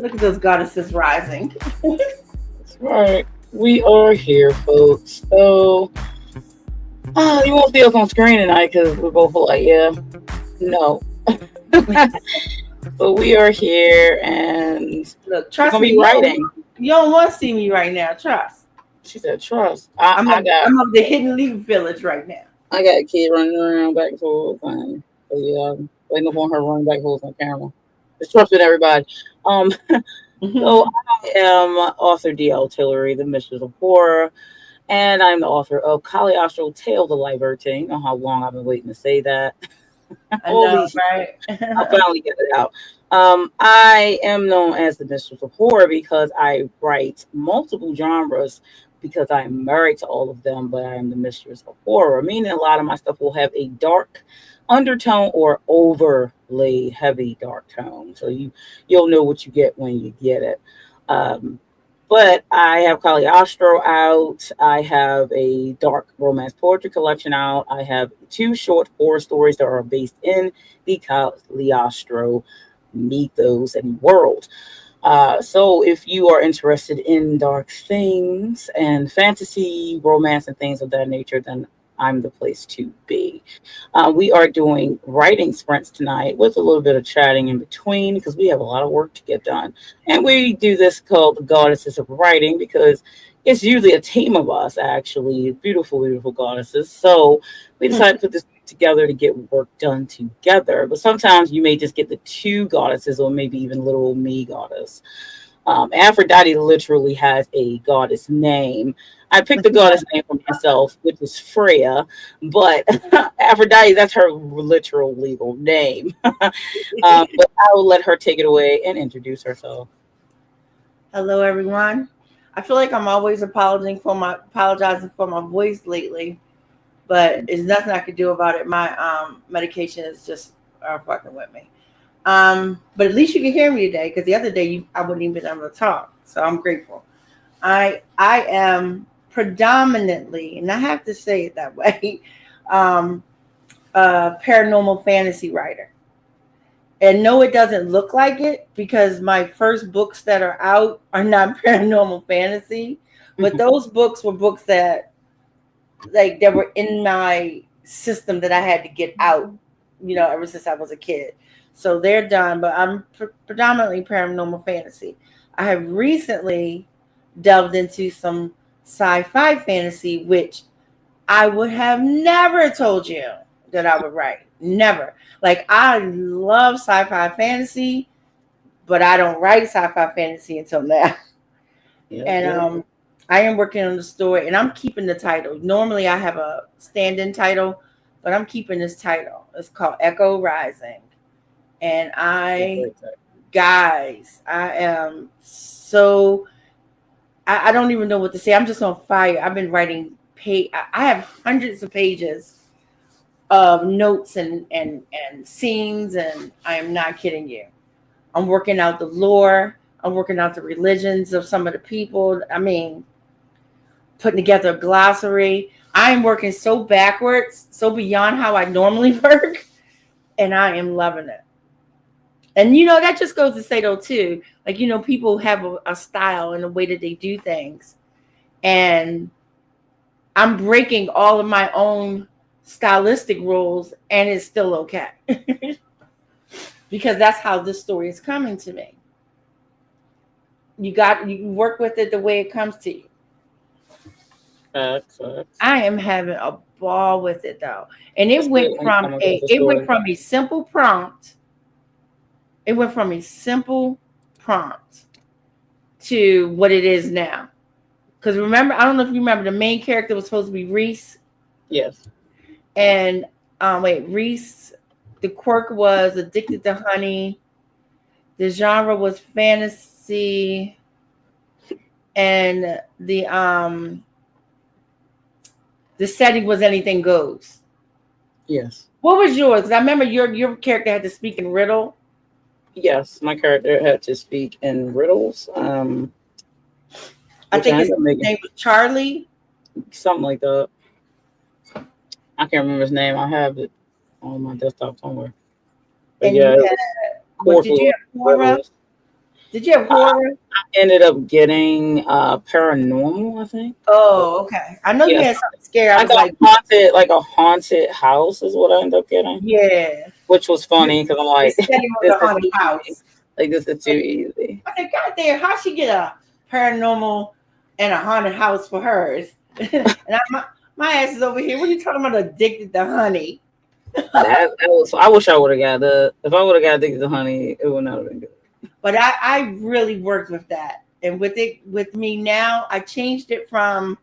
Look at those goddesses rising. That's right. We are here, folks. So, you won't see us on screen tonight because we're both like, yeah, no. But we are here and Look, we're trust gonna me, be writing. you don't want to see me right now. Trust. She said, "Trust." I I'm of the Hidden Leaf Village right now. got a kid running around back and forth, and so yeah, waiting up on her running back forth on camera. Just trusting everybody. Um, so I am author D.L. Tillery, the Mistress of Horror, and I'm the author of Caliostro Tale the Libertine. You know how long I've been waiting to say that. I All know, these right? I'll finally get it out. I am known as the Mistress of Horror because I write multiple genres because I'm married to all of them, but I am the Mistress of Horror, meaning a lot of my stuff will have a dark undertone or overlay heavy dark tone. So you'll know what you get when you get it. Um, but I have Caliostro out. I have a dark romance poetry collection out. I have two short horror stories that are based in the Caliostro mythos and world. So if you are interested in dark things and fantasy, romance, and things of that nature, then I'm the place to be. We are doing writing sprints tonight with a little bit of chatting in between because we have a lot of work to get done. And we do this called the Goddesses of Writing because it's usually a team of us, actually, beautiful, beautiful goddesses. So we decided to put this together to get work done together. But sometimes you may just get the two goddesses or maybe even little old me goddess. Aphrodite literally has a goddess name. I picked the goddess name for myself, which is Freya, but Aphrodite, that's her literal legal name. But I will let her take it away and introduce herself. Hello, everyone. I feel like I'm always apologizing for my voice lately, but there's nothing I could do about it. My medication is just fucking with me. But at least you can hear me today because the other day I wouldn't even been able to talk. So I'm grateful. I am predominantly, and I have to say it that way, um, a paranormal fantasy writer. And no, it doesn't look like it because my first books that are out are not paranormal fantasy, but those books were books that that were in my system that I had to get out, ever since I was a kid. So they're done, but I'm predominantly paranormal fantasy. I have recently delved into some sci-fi fantasy, which I would have never told you that I would write. Never. Like I love sci-fi fantasy, but I don't write sci-fi fantasy until now. And I am working on the story, and I'm keeping the title. Normally, I have a stand-in title, but I'm keeping this title. It's called Echo Rising, and guys, I am so I don't even know what to say. I'm just on fire. I've been writing. I have hundreds of pages of notes and scenes, and I am not kidding you. I'm working out the lore. I'm working out the religions of some of the people. I mean, putting together a glossary. I am working so backwards, so beyond how I normally work, and I am loving it. And that just goes to say though too, like people have a style and a way that they do things, and I'm breaking all of my own stylistic rules, and it's still okay because that's how this story is coming to me. You work with it the way it comes to you. I am having a ball with it though, and it went from a simple prompt. It went from a simple prompt to what it is now. Because remember, I don't know if you remember, the main character was supposed to be Reese. Yes. And Reese, the quirk was addicted to honey. The genre was fantasy, and the setting was anything goes. Yes. What was yours? Because I remember your character had to speak in riddle. Yes, my character had to speak in riddles. I think his name was Charlie. Something like that. I can't remember his name. I have it on my desktop somewhere. But and yeah, what did you have, Cora? Did you have horror? I ended up getting paranormal, I think. Oh, okay. I know you Yeah, had something scary. I was like, like a haunted house is what I ended up getting, yeah. which was funny because I'm They like, set him on this the is haunted easy. house. Like this is too easy. I said, God damn, how'd she get a paranormal and a haunted house for hers? And my ass is over here. What are you talking about? Addicted to honey? That was. I wish I would have got the. If I would have got addicted to honey, it would not have been good. But I really worked with that, and with me now, I changed it from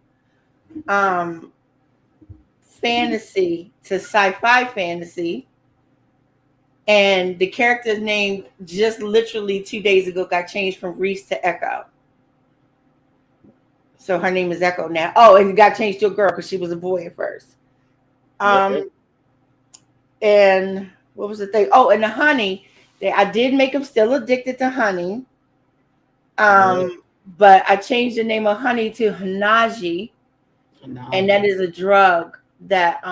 um fantasy to sci-fi fantasy. And the character's name just literally 2 days ago got changed from Reese to Echo. So her name is Echo now. Oh, and it got changed to a girl because she was a boy at first. And what was the thing? Oh, and the honey. I did make him still addicted to honey. But I changed the name of honey to Hanaji. And that is a drug that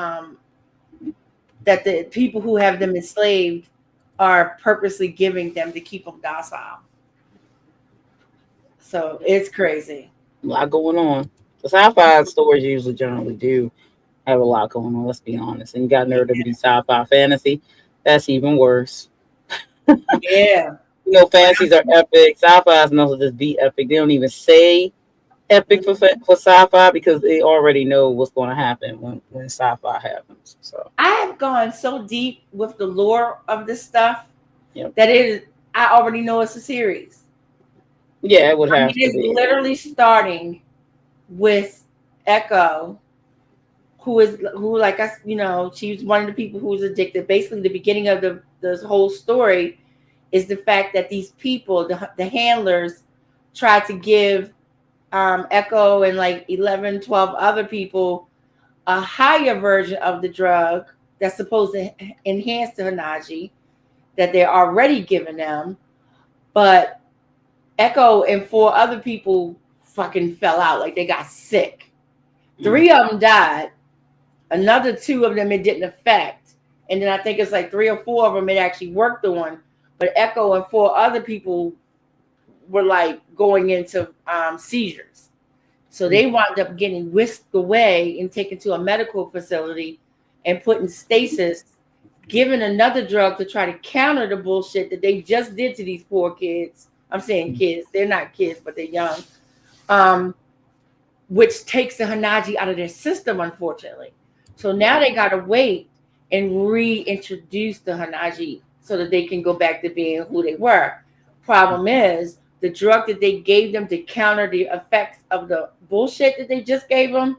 that the people who have them enslaved are purposely giving them to keep them docile. So it's crazy. A lot going on. The sci-fi stories usually generally do have a lot going on, let's be honest. And you got nerd to be sci-fi fantasy. That's even worse. Yeah. You know, fantasies are epic. Sci-fi is also just be epic. They don't even say epic for sci-fi because they already know what's going to happen when sci-fi happens. So I have gone so deep with the lore of this stuff Yep. that I already know it's a series. Yeah, it would have to be. It's literally starting with Echo, who like us, you know, she's one of the people who was addicted. Basically, the beginning of the whole story is the fact that these people, the handlers, tried to give Echo and like 11, 12 other people a higher version of the drug that's supposed to enhance the Hanaji that they're already giving them. But Echo and 4 other people fucking fell out. Like they got sick. 3 of them died. Another 2 of them it didn't affect. And then I think it's like 3 or 4 of them it actually worked on. But Echo and 4 other people were like going into seizures. So they wound up getting whisked away and taken to a medical facility and put in stasis, given another drug to try to counter the bullshit that they just did to these poor kids. I'm saying kids. They're not kids, but they're young. Which takes the Hanaji out of their system, unfortunately. So now they got to wait and reintroduce the Hanaji so that they can go back to being who they were. Problem is, the drug that they gave them to counter the effects of the bullshit that they just gave them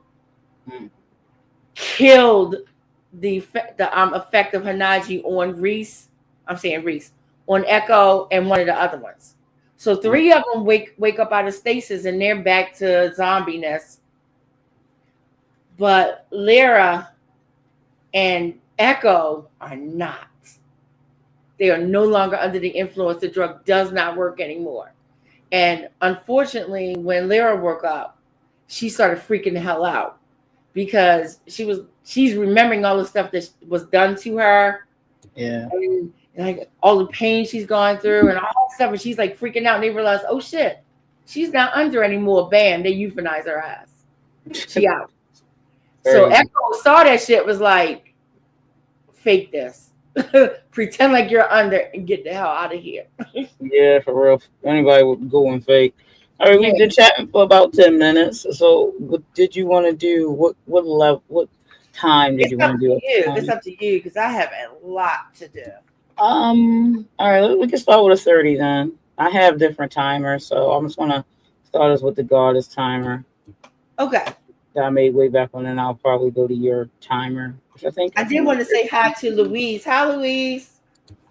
killed the effect of Hanaji on Reese. I'm saying Reese, on Echo and one of the other ones. So 3 of them wake up out of stasis and they're back to zombiness. But Lyra and Echo are not. They are no longer under the influence. The drug does not work anymore. And unfortunately, when Lyra woke up, she started freaking the hell out because she's remembering all the stuff that was done to her. Yeah. And like all the pain she's gone through and all that stuff. And she's like freaking out. And they realize, oh shit, she's not under anymore. Bam, they euthanize her ass. She out. So Echo saw that shit, was like, fake this. Pretend like you're under and get the hell out of here. Yeah, for real. Anybody would go and fake. All right, we've been chatting for about 10 minutes. So what did you want to do? What level, what time did you want to do? It's up to you because I have a lot to do. All right, we can start with a 30 then. I have different timers, so I'm just gonna start us with the goddess timer. Okay. That I made way back when, and I'll probably go to your timer, which I think I did want to say hi to Louise. Hi, Louise.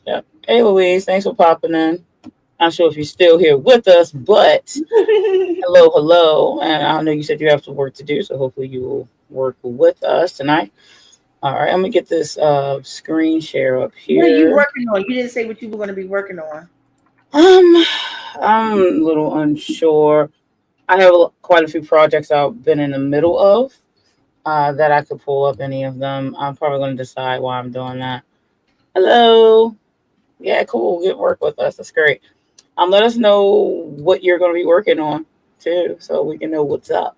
Yep. Hey, Louise. Thanks for popping in. Not sure if you're still here with us, but hello. And I know you said you have some work to do, so hopefully you will work with us tonight. All right, I'm gonna get this screen share up here. What are you working on? You didn't say what you were going to be working on. I'm a little unsure. I have quite a few projects I've been in the middle of that I could pull up any of them. I'm probably going to decide why I'm doing that. Hello. Yeah, cool. Get work with us. That's great. Let us know what you're going to be working on too, so we can know what's up.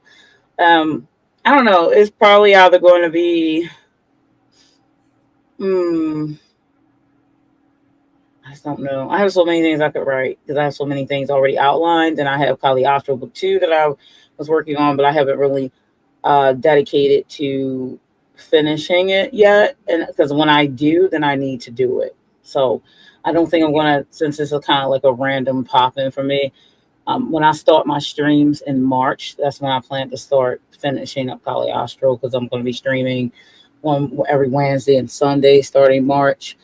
I don't know. It's probably either going to be. Hmm, I just don't know. I have so many things I could write because I have so many things already outlined, and I have Caliostro book 2 that I was working on, but I haven't really dedicated to finishing it yet. And because when I do, then I need to do it. So I don't think I'm gonna, since it's a kind of like a random pop in for me. When I start my streams in March, that's when I plan to start finishing up Caliostro because I'm going to be streaming one every Wednesday and Sunday starting March.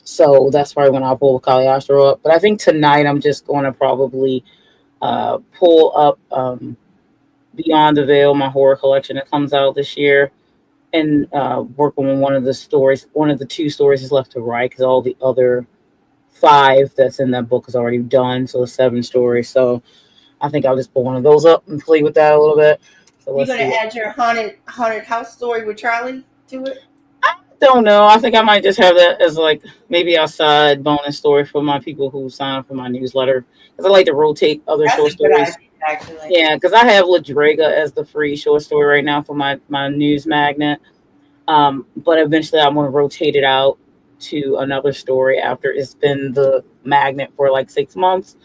So that's probably when I'll pull Caliostro up. But I think tonight I'm just going to probably pull up Beyond the Veil, my horror collection that comes out this year, and work on one of the stories. One of the 2 stories is left to write because all the other 5 that's in that book is already done. So it's 7 stories. So I think I'll just pull one of those up and play with that a little bit. So You're let's gonna see. add your haunted house story with Charlie to it? Don't know. I think I might just have that as like maybe a side bonus story for my people who sign up for my newsletter because I like to rotate other That's short a good stories. idea, actually. Yeah, because I have La Drega as the free short story right now for my news magnet. But eventually I'm going to rotate it out to another story after it's been the magnet for like 6 months.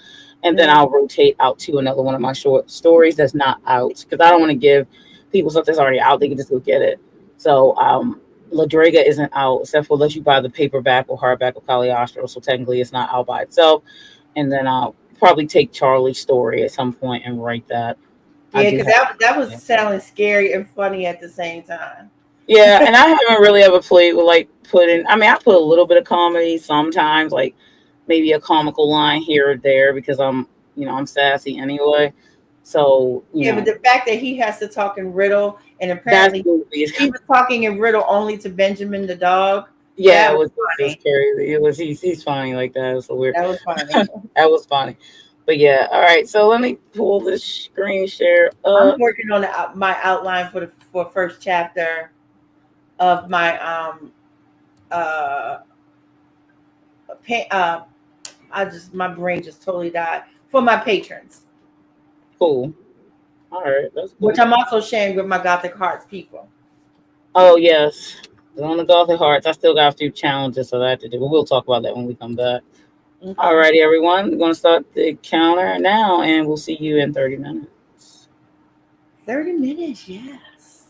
And then I'll rotate out to another one of my short stories that's not out because I don't want to give people stuff that's already out. They can just go get it. So, La Drega isn't out except for unless you buy the paperback or hardback of Caliostro. So technically it's not out by itself. And then I'll probably take Charlie's story at some point and write that. I Yeah, do because have. that was sounding scary and funny at the same time. Yeah, and I haven't really ever played with like putting. I mean, I put a little bit of comedy sometimes, like maybe a comical line here or there because I'm sassy anyway. So Yeah, but the fact that he has to talk in riddle, and that's apparently goofy. he was talking in riddle only to Benjamin the dog. Yeah, That it was was just funny. crazy. It was he's funny like that. It's so weird. That was funny. That was funny. But yeah, all right. So let me pull this screen share I'm up. working on my outline for first chapter of my uh, uh my brain just totally died for my patrons, Cool. All right, that's which cool. I'm also sharing with my Gothic Hearts people. Oh yes, on the Gothic Hearts. I still got a few challenges so that I have to do, but we'll talk about that when we come back. Okay. Alrighty, everyone. We're going to start the counter now, and we'll see you in 30 minutes. 30 minutes, yes.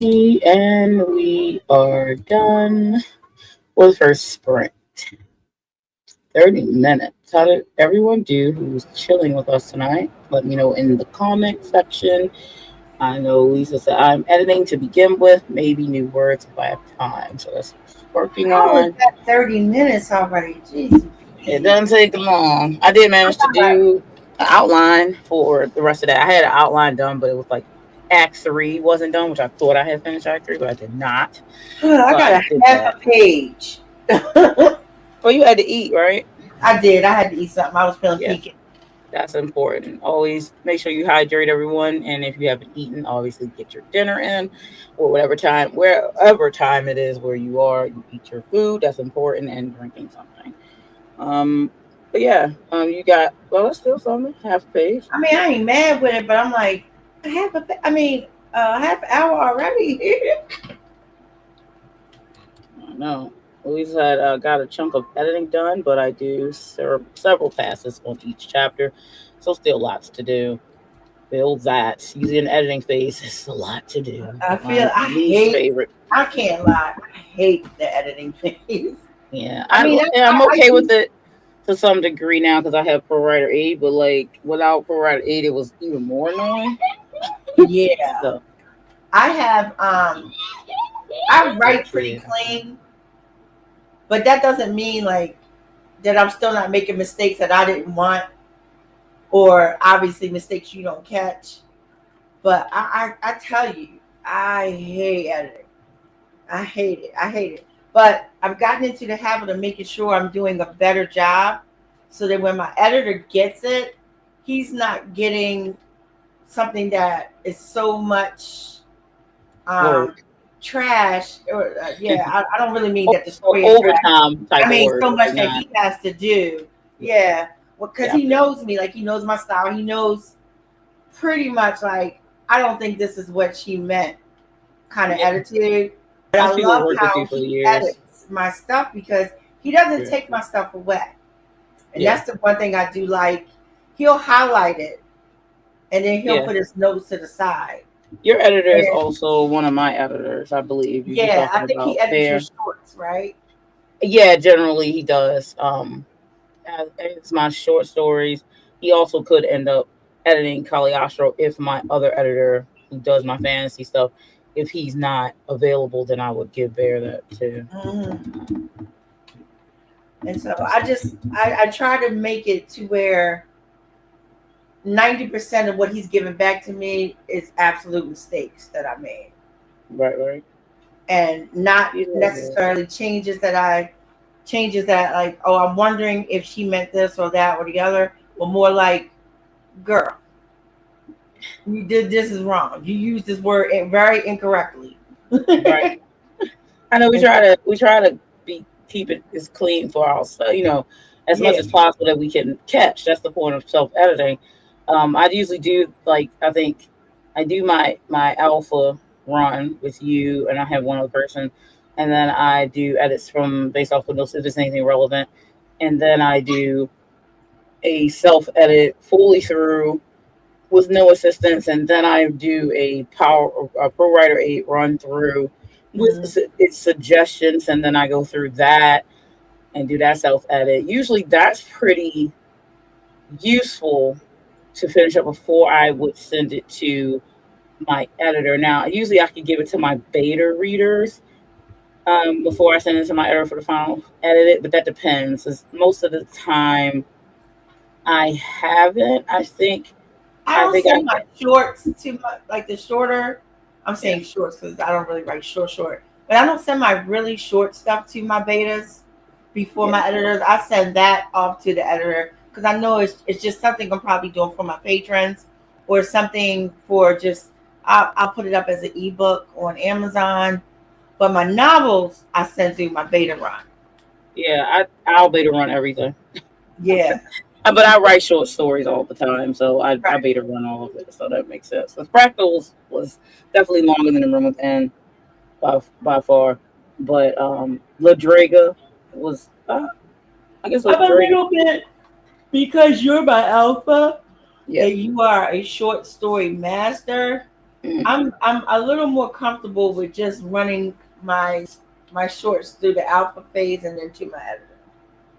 And we are done with first sprint. 30 minutes. How did everyone do who's chilling with us tonight? Let me know in the comment section. I know Lisa said I'm editing to begin with, maybe new words if I have time. So that's working How is on. that 30 minutes already? Jesus. It doesn't take long. I did manage to do an outline for the rest of that. I had an outline done, but it was like Act 3 wasn't done, which I thought I had finished Act 3, but I did not. I got half a page. Well, you had to eat, right? I did. I had to eat something. I was feeling peaky. That's important. Always make sure you hydrate everyone. And if you haven't eaten, obviously get your dinner in or wherever time it is where you are, you eat your food. That's important, and drinking something. But yeah, you got, well, let's do something. Half a page. I mean, I ain't mad with it, but I'm like, half hour already. I know. Louise had got a chunk of editing done, but I do several passes on each chapter, so still lots to do. Build that. Using an editing phase is a lot to do. I can't lie. I hate the editing phase. Yeah, I'm okay with it to some degree now because I have ProWriter 8, but like without ProWriter 8, it was even more annoying. Yeah. So. I have I write pretty clean, but that doesn't mean like that I'm still not making mistakes that I didn't want, or obviously mistakes you don't catch. But I tell you, I hate editing. I hate it. But I've gotten into the habit of making sure I'm doing a better job so that when my editor gets it, he's not getting something that is so much trash. Or I don't really mean that the story is overtime type. I mean so much that he has to do. Yeah. Well, because he knows me, like he knows my style. He knows pretty much like I don't think this is what she meant kind of attitude. But I love how he edits my stuff because he doesn't take my stuff away. And that's the one thing I do like. He'll highlight it and then he'll put his notes to the side. Your editor is also one of my editors, I believe. I think he edits your shorts, right? Yeah, generally he does. It's my short stories. He also could end up editing Caliostro if my other editor who does my fantasy stuff, if he's not available, then I would give Bear that too. Mm-hmm. And so I try to make it to where 90% of what he's giving back to me is absolute mistakes that I made. Right. And not necessarily changes that like, oh, I'm wondering if she meant this or that or the other, but more like, girl, you did this is wrong. You used this word very incorrectly. Right. I know we try to keep it as clean for ourselves, as much as possible that we can catch. That's the point of self-editing. I usually do I think I do my alpha run with you, and I have one other person, and then I do edits based off of those if there's anything relevant, and then I do a self-edit fully through with no assistance, and then I do a ProWriter 8 run through with its suggestions, and then I go through that and do that self-edit. Usually that's pretty useful to finish up before I would send it to my editor. Now, usually I can give it to my beta readers before I send it to my editor for the final edit, but that depends. Most of the time I haven't. I don't send my shorts to the shorter. I'm saying shorts because I don't really write short. But I don't send my really short stuff to my betas before my editors. I send that off to the editor because I know it's just something I'm probably doing for my patrons or something for just I'll put it up as an ebook on Amazon. But my novels I send through my beta run. Yeah, I'll beta run everything. Yeah. But I write short stories all the time, so I beta run all of it, so that makes sense. The Fractals was definitely longer than The Room Within by far, but La Draga was, I guess, I'm a little bit because you're my alpha, and you are a short story master. I'm a little more comfortable with just running my shorts through the alpha phase and then to my editor.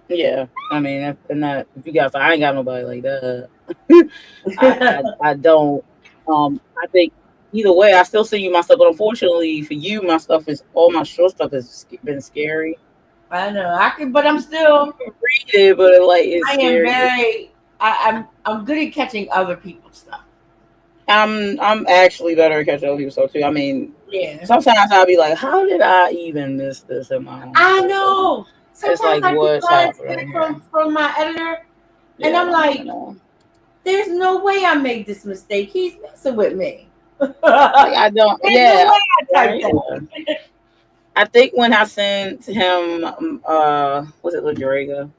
Yeah, I mean, if you guys, I ain't got nobody like that. I don't. I think either way, I still send you my stuff, but unfortunately for you, my stuff is all my short stuff has been scary. I know I can, but I'm You still. can read it, but like it's I am scary. very. I'm good at catching other people's stuff. I'm actually better at catching other people's stuff too. I mean, Yeah, sometimes I'll be like, how did I even miss this in my own I stuff? know. It's Sometimes like, I get what's cards back happening here? from my editor, and Yeah, I'm I like, know. "There's no way I made this mistake. He's messing with me. There's Like I don't. no Yeah, way I typed right. that." I think when I sent him, was it Ladrega?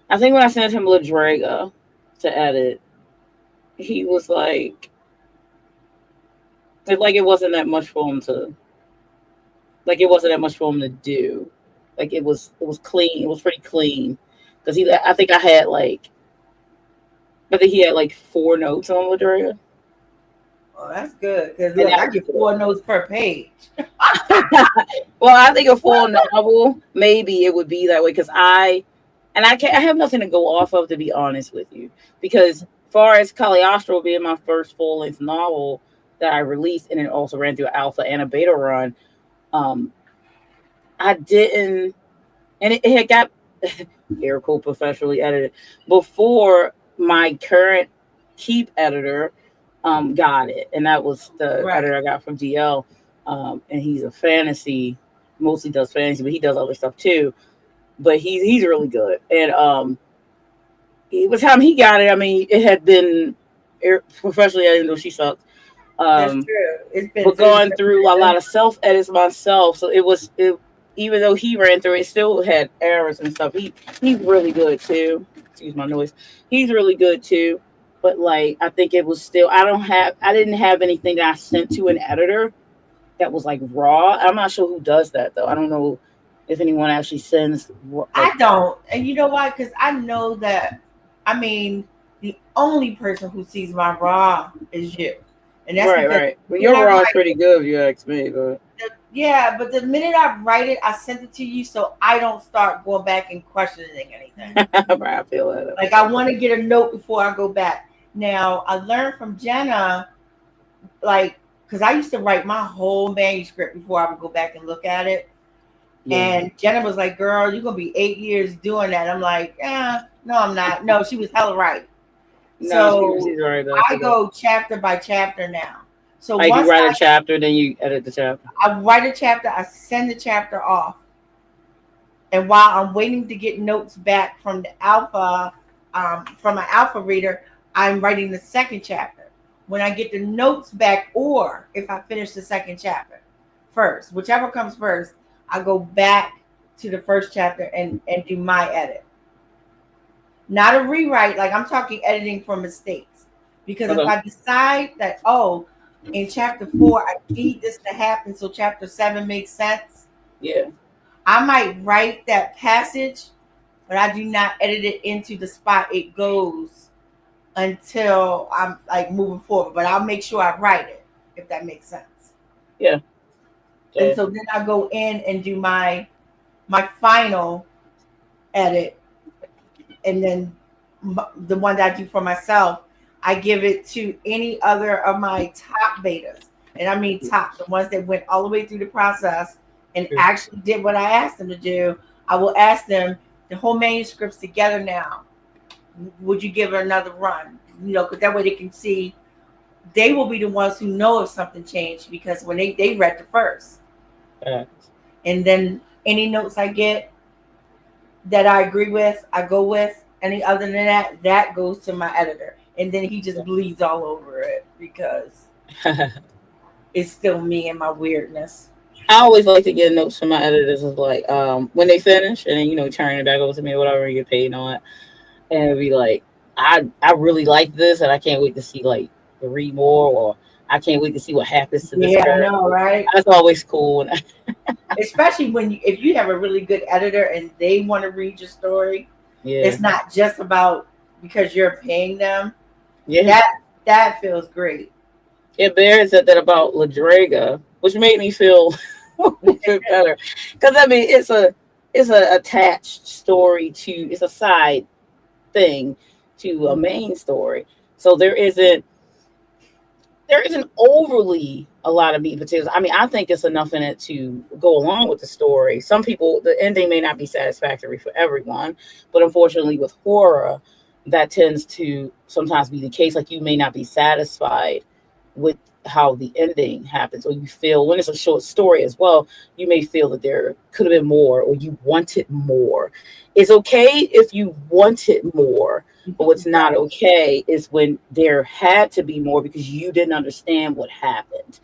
I think when I sent him Ladrega to edit, he was like it wasn't that much for him to, like it wasn't that much for him to do. Like it was clean. It was pretty clean because I think he had like 4 notes on Ladrega. Oh, that's good. Because And look, that I was get good. 4 notes per page. Well, I think a full novel maybe it would be that way because I have nothing to go off of to be honest with you because far as Caliostro being my first full length novel that I released and it also ran through an alpha and a beta run, um, I didn't and it had got air quote professionally edited before my current keep editor got it, and that was the Right. editor I got from DL. And he's a fantasy, mostly does fantasy, but he does other stuff too. But he's really good, and by the time he got it, I mean, it had been professionally edited, though she sucked. That's Um, true. It's been but through. going through a lot of self edits myself, so even though he ran through it, it still had errors and stuff. He's really good too. Excuse my noise. He's really good too. But like I think it was still I didn't have anything that I sent to an editor that was like raw. I'm not sure who does that though. I don't know if anyone actually sends like I don't. And you know why? Because I know that, I mean, the only person who sees my raw is you. And that's right, because right. Well, the minute your I raw is write pretty good if you ask me, but yeah, but the minute I write it, I send it to you so I don't start going back and questioning anything. I feel that. Like I want to get a note before I go back. Now I learned from Jenna, like, because I used to write my whole manuscript before I would go back and look at it. Yeah. And Jenna was like, "Girl, you're gonna be 8 years doing that." I'm like, no, I'm not. No, she was hella right. No, So she's right though. I go chapter by chapter now. So Like you once write a chapter, then you edit the chapter. I write a chapter, I send the chapter off. And while I'm waiting to get notes back from the alpha, from my alpha reader, I'm writing the second chapter. When I get the notes back, or if I finish the second chapter first, whichever comes first, I go back to the first chapter and do my edit. Not a rewrite, like I'm talking editing for mistakes. Because if Okay. I decide that, oh, in chapter 4, I need this to happen so chapter 7 makes sense, Yeah. I might write that passage, but I do not edit it into the spot it goes until I'm like moving forward. But I'll make sure I write it, if that makes sense. Yeah. And So so then I go in and do my final edit, and then the one that I do for myself, I give it to any other of my top betas. And I mean top, the ones that went all the way through the process and actually did what I asked them to do. I will ask them, the whole manuscript's together now. Would you give it another run? You know, because that way they can see. They will be the ones who know if something changed because when they read the first. And then any notes I get that I agree with, I go with. Any other than that, that goes to my editor. And then he just bleeds all over it because it's still me and my weirdness. I always like to get notes from my editors is like when they finish and then turn it back over to me or whatever and get paid on it. And it'd be like, I really like this and I can't wait to see like to read more or I can't wait to see what happens to this Yeah, I character. know, right? That's always cool. Especially if you have a really good editor and they want to read your story. Yeah. It's not just about because you're paying them. Yeah. That feels great. Yeah, Bear said that about Ladrega, which made me feel a bit better. Because I mean, it's a attached story to, it's a side thing to a main story. So there isn't overly a lot of meat and potatoes. I mean, I think it's enough in it to go along with the story. Some people, the ending may not be satisfactory for everyone, but unfortunately, with horror, that tends to sometimes be the case. Like, you may not be satisfied with how the ending happens, or you feel, when it's a short story as well, you may feel that there could have been more, or you wanted more. It's okay if you wanted more, but what's not Right. okay is when there had to be more because you didn't understand what happened.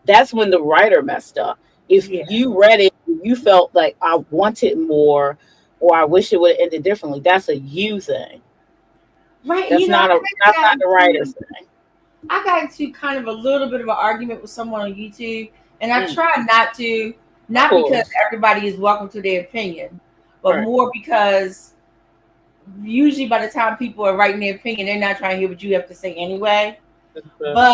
That's when the writer messed up. If Yeah. you read it, you felt like I wanted more, or I wish it would have ended differently. That's a you thing. Right. That's not a that's not the writer's thing. I got into kind of a little bit of an argument with someone on YouTube, and I Mm, try not to, of not because course. everybody is welcome to their opinion, but Right. more because usually by the time people are writing their opinion, they're not trying to hear what you have to say anyway. But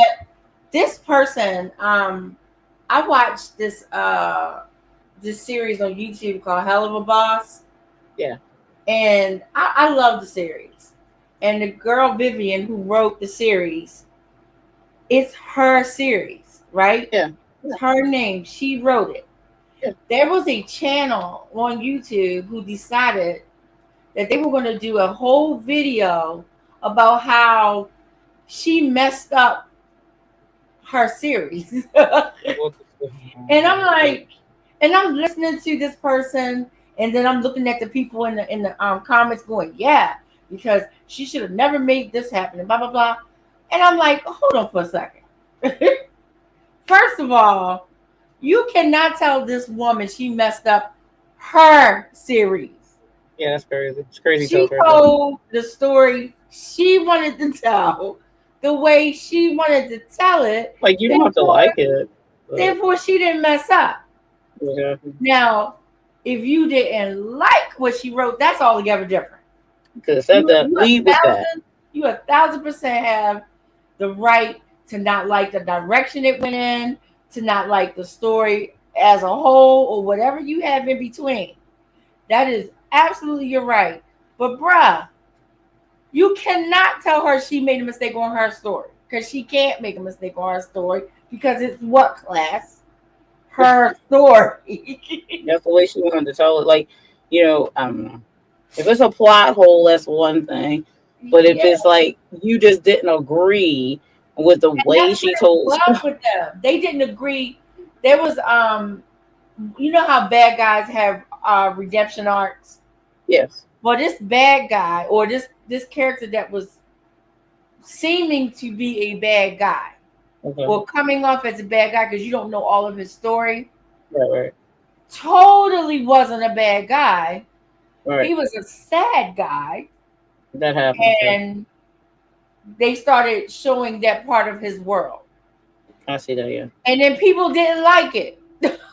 this person, I watched this series on YouTube called Hell of a Boss, Yeah. and I love the series. And the girl Vivian who wrote the series, it's her series, right? Yeah. It's her name. She wrote it. Yeah. There was a channel on YouTube who decided that they were going to do a whole video about how she messed up her series. And I'm like, and I'm listening to this person, and then I'm looking at the people in the comments going, yeah, because she should have never made this happen, and blah blah blah. And I'm like, hold on for a second. First of all, you cannot tell this woman she messed up her series. Yeah, that's crazy. It's crazy She talk right there. told the story she wanted to tell, the way she wanted to tell it. Like, you don't have to Therefore, like it, but therefore she didn't mess up. yeah, Now, if you didn't like what she wrote, that's altogether different. you could have said that. You Lead with that. you 1,000% have the right to not like the direction it went in, to not like the story as a whole, or whatever you have in between. That is absolutely your right. But bruh, you cannot tell her she made a mistake on her story, because she can't make a mistake on her story, because it's what, class? Her story. That's the way she wanted to tell it. Like, I don't know. If it's a plot hole, that's one thing. But if Yeah. it's like you just didn't agree with the And way that's what she it told, was with them. They didn't agree. There was you know how bad guys have redemption arcs? yes, Well, this bad guy, or this character that was seeming to be a bad guy, okay, or coming off as a bad guy because you don't know all of his story, right, totally wasn't a bad guy. right. He was a sad guy, That happens. Yeah. and they started showing that part of his world. I see that. Yeah, And then people didn't like it.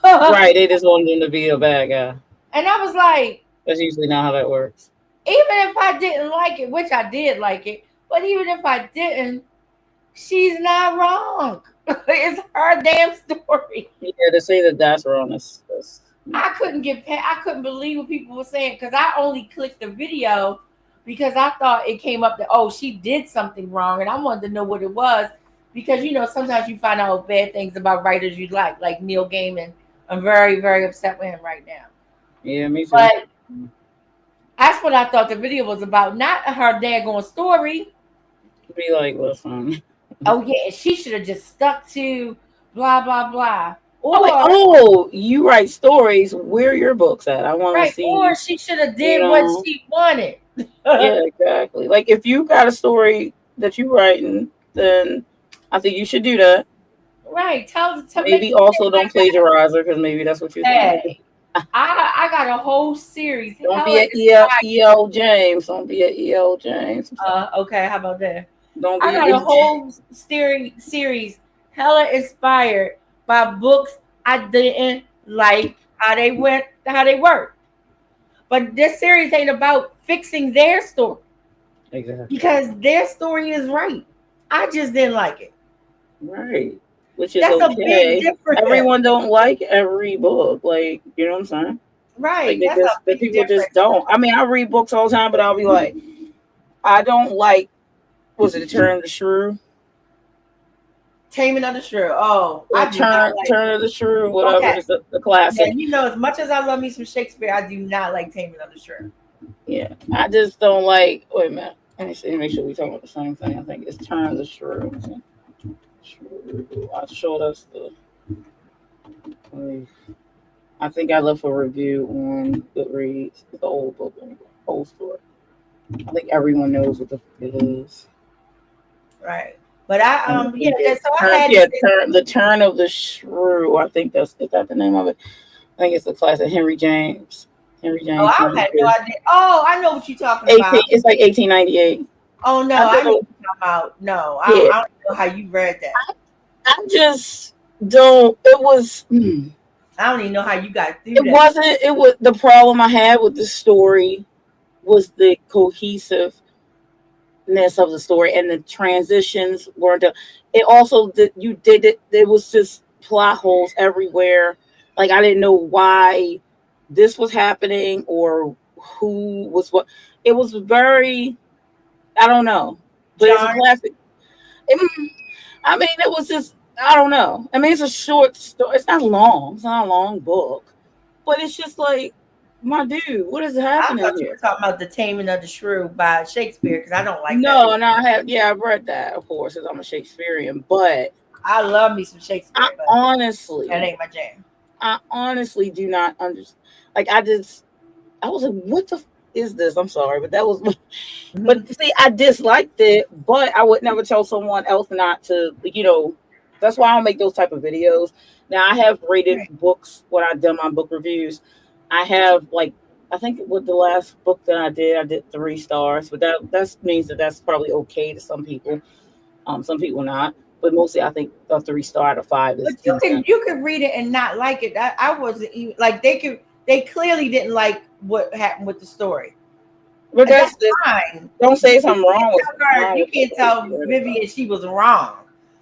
right. They just wanted him to be a bad guy. And I was like, That's usually not how that works. even if I didn't like it, which I did like it, but even if I didn't, she's not wrong. It's her damn story. Yeah, to say that that's wrong. That's I couldn't get past, I couldn't believe what people were saying, because I only clicked the video because I thought it came up that, oh, she did something wrong, and I wanted to know what it was, because sometimes you find out bad things about writers you like Neil Gaiman. I'm very, very upset with him right now. yeah, me too. But that's what I thought the video was about, not her daggone story. Be like, listen. Oh yeah, she should have just stuck to blah blah blah. Or I'm like, oh, you write stories. Where are your books at? I want to right, see. or she should have You did what know, she wanted. yeah, exactly. Like, if you got a story that you writing, then I think you should do that. Right. Tell make Maybe also don't plagiarize her, because maybe that's what you're trying to do. hey. I got a whole series. Don't be Hella an inspired. E.L. James. Don't be an E.L. James. Okay, how about that? Don't I be got a a whole series hella inspired by books I didn't like how they worked. But this series ain't about fixing their story, exactly. because their story is right. I just didn't like it. Right. Which is That's a big okay. difference. Everyone don't like every book. Like, you know what I'm saying? Like Right. they That's a just the big people just difference. don't. I mean, I read books all the time, but I'll be like, I don't like was it the Turn of the Shrew? Taming of the Shrew. Oh, Or I do not like. Turn of the Shrew, whatever Okay. is the Now, classic. you know, as much as I love me some Shakespeare, I do not like Taming of the Shrew. Yeah. I just don't like wait a minute. Let me see, make sure we talking about the same thing. I think it's Turn of the Shrew. I showed us the I think I left a review on Goodreads. It's an old book, old story. I think everyone knows what the it is. Right. But I And yeah, it's so I had the Turn of the Shrew. I think that's is that the name of it. I think it's the classic Henry James. Henry oh, James. I had no idea. Oh, I know what you're talking about. It's like 1898. Oh no, I I know don't. what you're talking about. No, Yeah, I don't know how you read that. I just don't. It was. I don't even know how you got through It that. wasn't. It was the problem I had with the story was the cohesiveness of the story and the transitions weren't done. It also did. You did it. There was just plot holes everywhere. Like I didn't know why this was happening or who was what. It was very. I don't know, but it's a John, classic. I mean, it was just I don't know. I mean, it's a short story. It's not long. It's not a long book, but it's just like, my dude, what is I happening thought you were here? talking about The Taming of the Shrew by Shakespeare because I don't like that. No, and I have I've read that, of course, because I'm a Shakespearean. But I love me some I Shakespeare, but that honestly, ain't my jam. I honestly do not understand. Like I was like, what the is this? I'm sorry, but that was. Mhm. But see, I disliked it, but I would never tell someone else not to. That's why I don't make those type of videos. Now I have rated Right. books when I've done my book reviews. I have like I think with the last book that I did 3 stars, but that means that's probably okay to some people. Some people not, but mostly I think a 3 star out of 5 But is decent. you could read it and not like it. I wasn't even like they clearly didn't like what happened with the story. But And that's that's fine. don't say You something can't wrong with tell her, you can't tell it. Vivian she was wrong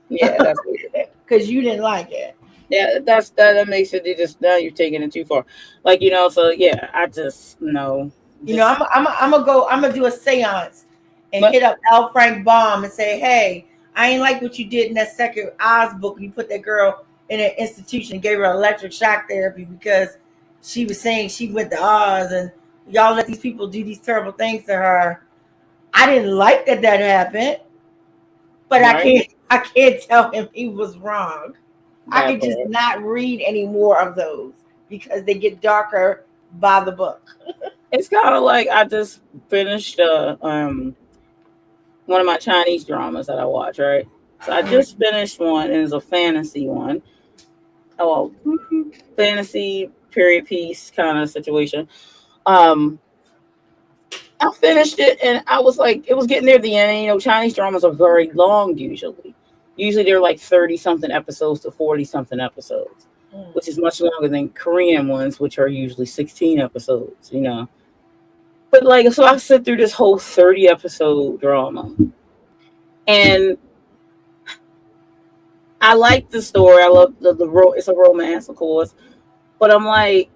Yeah, that's weird. because you didn't like it. Yeah, that makes it. You just now you're taking it too far. Like so yeah. I just no, You know, just I'm gonna do a seance and but hit up L. Frank Baum and say, hey, I ain't like what you did in that second Oz book. You put that girl in an institution and gave her electric shock therapy because she was saying she went to Oz and y'all let these people do these terrible things to her. I didn't like that happened, but right I can't tell him he was wrong. I that could just part. not read any more of those because they get darker by the book. It's kind of like I just finished one of my Chinese dramas that I watch. Right, so I just finished one, and it's a fantasy one. Oh, fantasy period piece kind of situation. Um, I finished it and I was like, it was getting near the end. And, Chinese dramas are very long usually. Usually they're like 30 something episodes to 40 something episodes, Mm. which is much longer than Korean ones, which are usually 16 episodes. But like, so I sit through this whole 30 episode drama and I like the story. I love it's a romance, of course, but I'm like,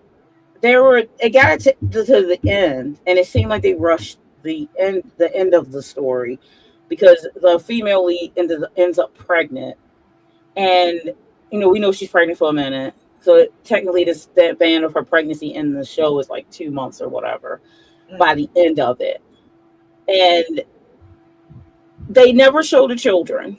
it got to the end and it seemed like they rushed the end of the story because the female lead ends up pregnant and we know she's pregnant for a minute, so technically that band of her pregnancy in the show is like 2 months or whatever by the end of it, and they never show the children.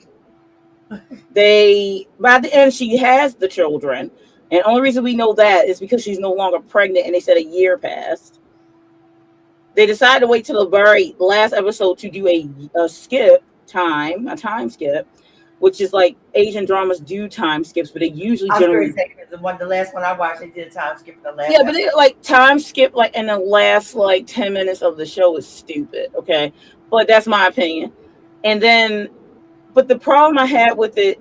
By the end she has the children, and the only reason we know that is because she's no longer pregnant and they said a year passed. They decided to wait till the very last episode to do a time skip, which is like Asian dramas do time skips, but they usually I'm sure generally it's the last one I watched. They did a time skip in the last. yeah, but they like time skip like in the last like 10 minutes of the show is stupid. Okay, but that's my opinion. And then, but the problem I had with it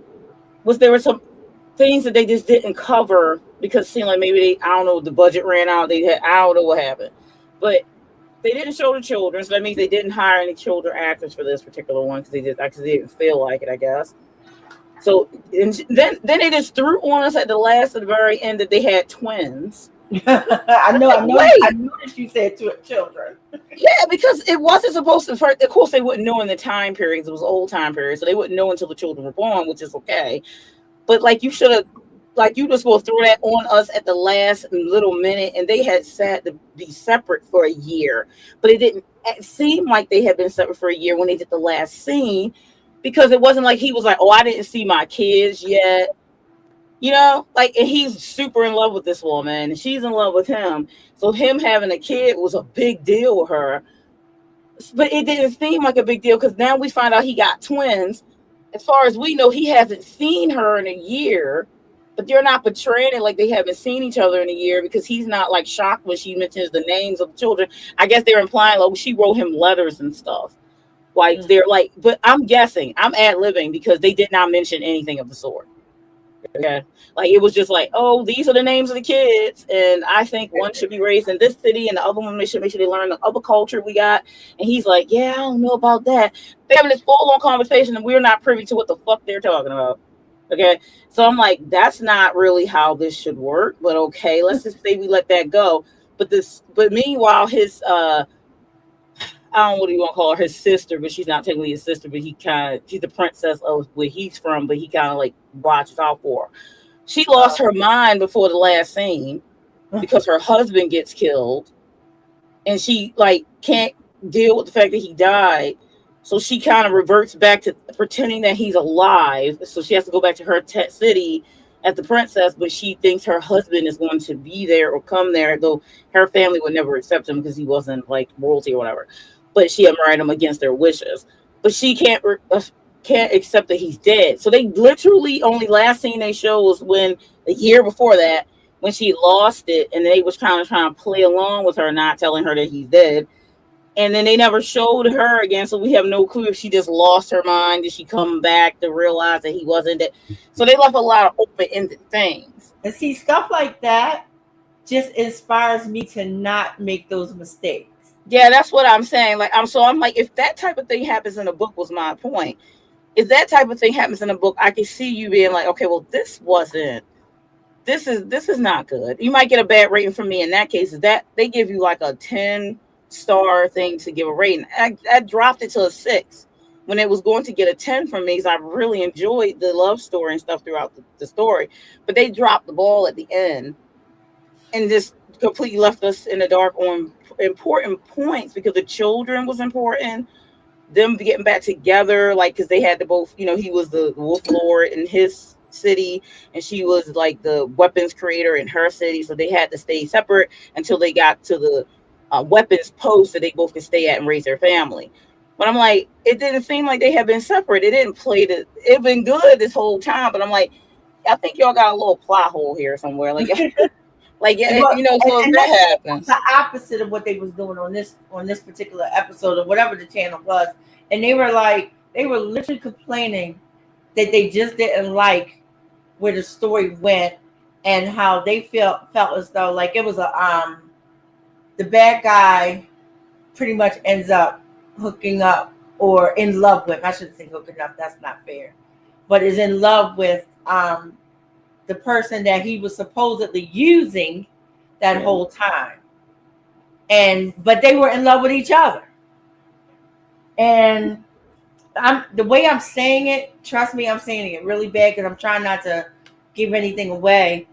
was there were some things that they just didn't cover because it seemed like maybe I don't know, the budget ran out. I don't know what happened, but they didn't show the children, so that means they didn't hire any children actors for this particular one because they didn't feel like it, I guess. So and then they just threw on us at the very end that they had twins. I know that you said children. Yeah, because it wasn't supposed to. First, of course, they wouldn't know in the time periods. It was old time period, so they wouldn't know until the children were born, which is okay. But like you should have, like you were supposed to throw that on us at the last little minute, and they had said to be separate for a year, but it didn't seem like they had been separate for a year when they did the last scene, because it wasn't like he was like, "Oh, I didn't see my kids yet." You know, like, and he's super in love with this woman, and she's in love with him. So him having a kid was a big deal with her. But it didn't seem like a big deal because now we find out he got twins. As far as we know, he hasn't seen her in a year, but they're not portraying it like they haven't seen each other in a year because he's not like shocked when she mentions the names of the children. I guess they're implying like she wrote him letters and stuff. Like they're like, but I'm guessing, I'm ad-libbing because they did not mention anything of the sort. Okay, like it was just like, oh, these are the names of the kids, and I think one should be raised in this city, and the other one should make sure they learn the other culture we got. And he's like, yeah, I don't know about that. They're having this full-on conversation, and we're not privy to what the fuck they're talking about. Okay, so I'm like, that's not really how this should work. But okay, let's just say we let that go. But meanwhile, his I don't know what you want to call her, his sister, but she's not technically his sister, but she's the princess of where he's from, but he kind of like watches out for her. She lost her mind before the last scene because her husband gets killed, and she like can't deal with the fact that he died. So she kind of reverts back to pretending that he's alive. So she has to go back to her city as the princess, but she thinks her husband is going to be there or come there, though her family would never accept him because he wasn't like royalty or whatever. But she had married him against their wishes. But she can't accept that he's dead. So they literally only last scene they show was when a year before that, when she lost it, and they was kind of trying to play along with her, not telling her that he's dead. And then they never showed her again, so we have no clue if she just lost her mind. Did she come back to realize that he wasn't dead? So they left a lot of open-ended things. And see, stuff like that just inspires me to not make those mistakes. Yeah, that's what I'm saying. Like, I'm like, if that type of thing happens in a book, was my point. If that type of thing happens in a book, I can see you being like, okay, well, this is not good. You might get a bad rating from me in that case. Is that they give you like a 10-star thing to give a rating. I dropped it to a 6 when it was going to get a 10 from me because I really enjoyed the love story and stuff throughout the story. But they dropped the ball at the end and just completely left us in the dark on important points because the children was important. Them getting back together, like, because they had to both, you know, he was the wolf lord in his city and she was like the weapons creator in her city, so they had to stay separate until they got to the weapons post that they both could stay at and raise their family. But I'm like, it didn't seem like they had been separate. It didn't play the, it been good this whole time, but I'm like, I think y'all got a little plot hole here somewhere. Like, like, you know, so if that happens, the opposite of what they was doing on this particular episode or whatever the channel was, and they were literally complaining that they just didn't like where the story went and how they felt as though like it was the bad guy pretty much ends up hooking up or in love with, I shouldn't say hooking up, that's not fair, but is in love with the person that he was supposedly using that whole time. But they were in love with each other. And the way I'm saying it, trust me, I'm saying it really bad because I'm trying not to give anything away.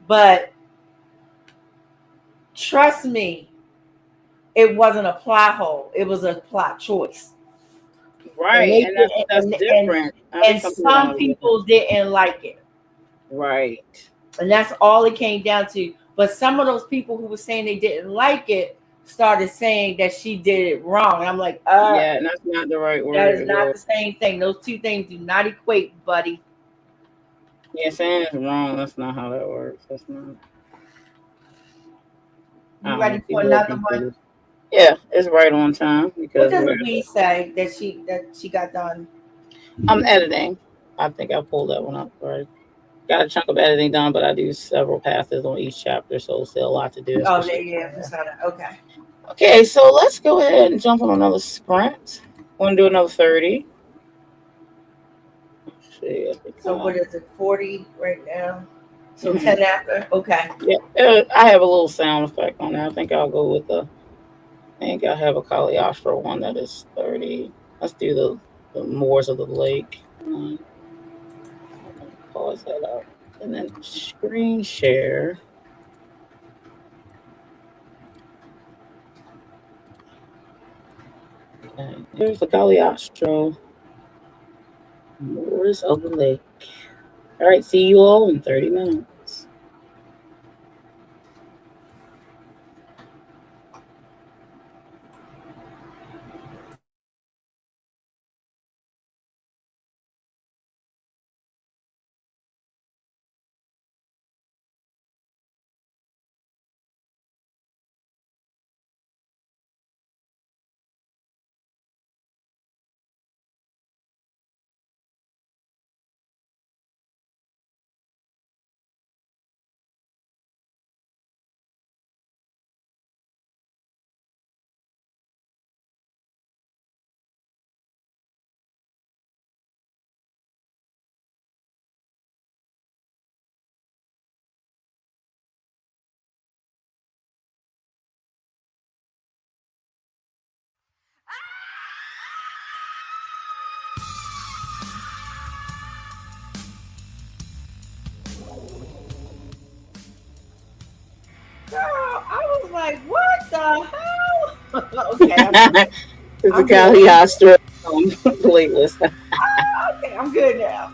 But trust me, it wasn't a plot hole. It was a plot choice. Right. And that's different. And some people didn't like it. Right. And that's all it came down to. But some of those people who were saying they didn't like it started saying that she did it wrong. And I'm like, yeah, that's not the right word. That is not the same thing. Those two things do not equate, buddy. Yeah, saying it's wrong. That's not how that works. That's not. You ready for another one? Yeah, it's right on time. Because what does we say that she got done? I'm editing. I think I pulled that one up. Right. Got a chunk of editing done, but I do several passes on each chapter, so still a lot to do. Oh, yeah. Okay. Okay, so let's go ahead and jump on another sprint. Want to do another 30? see. So what is it, 40 right now? So Mhm. 10 after? Okay. Yeah, I have a little sound effect on that. I think I'll go with I think I have a Caliostro one that is 30. Let's do the Moors of the Lake. Pause that out. And then screen share. Okay, here's the Caliostro. Moors of the Lake. All right, see you all in 30 minutes. Girl, I was like, what the hell? Okay, It's a I'm good. Caliostro playlist. Okay, I'm good now.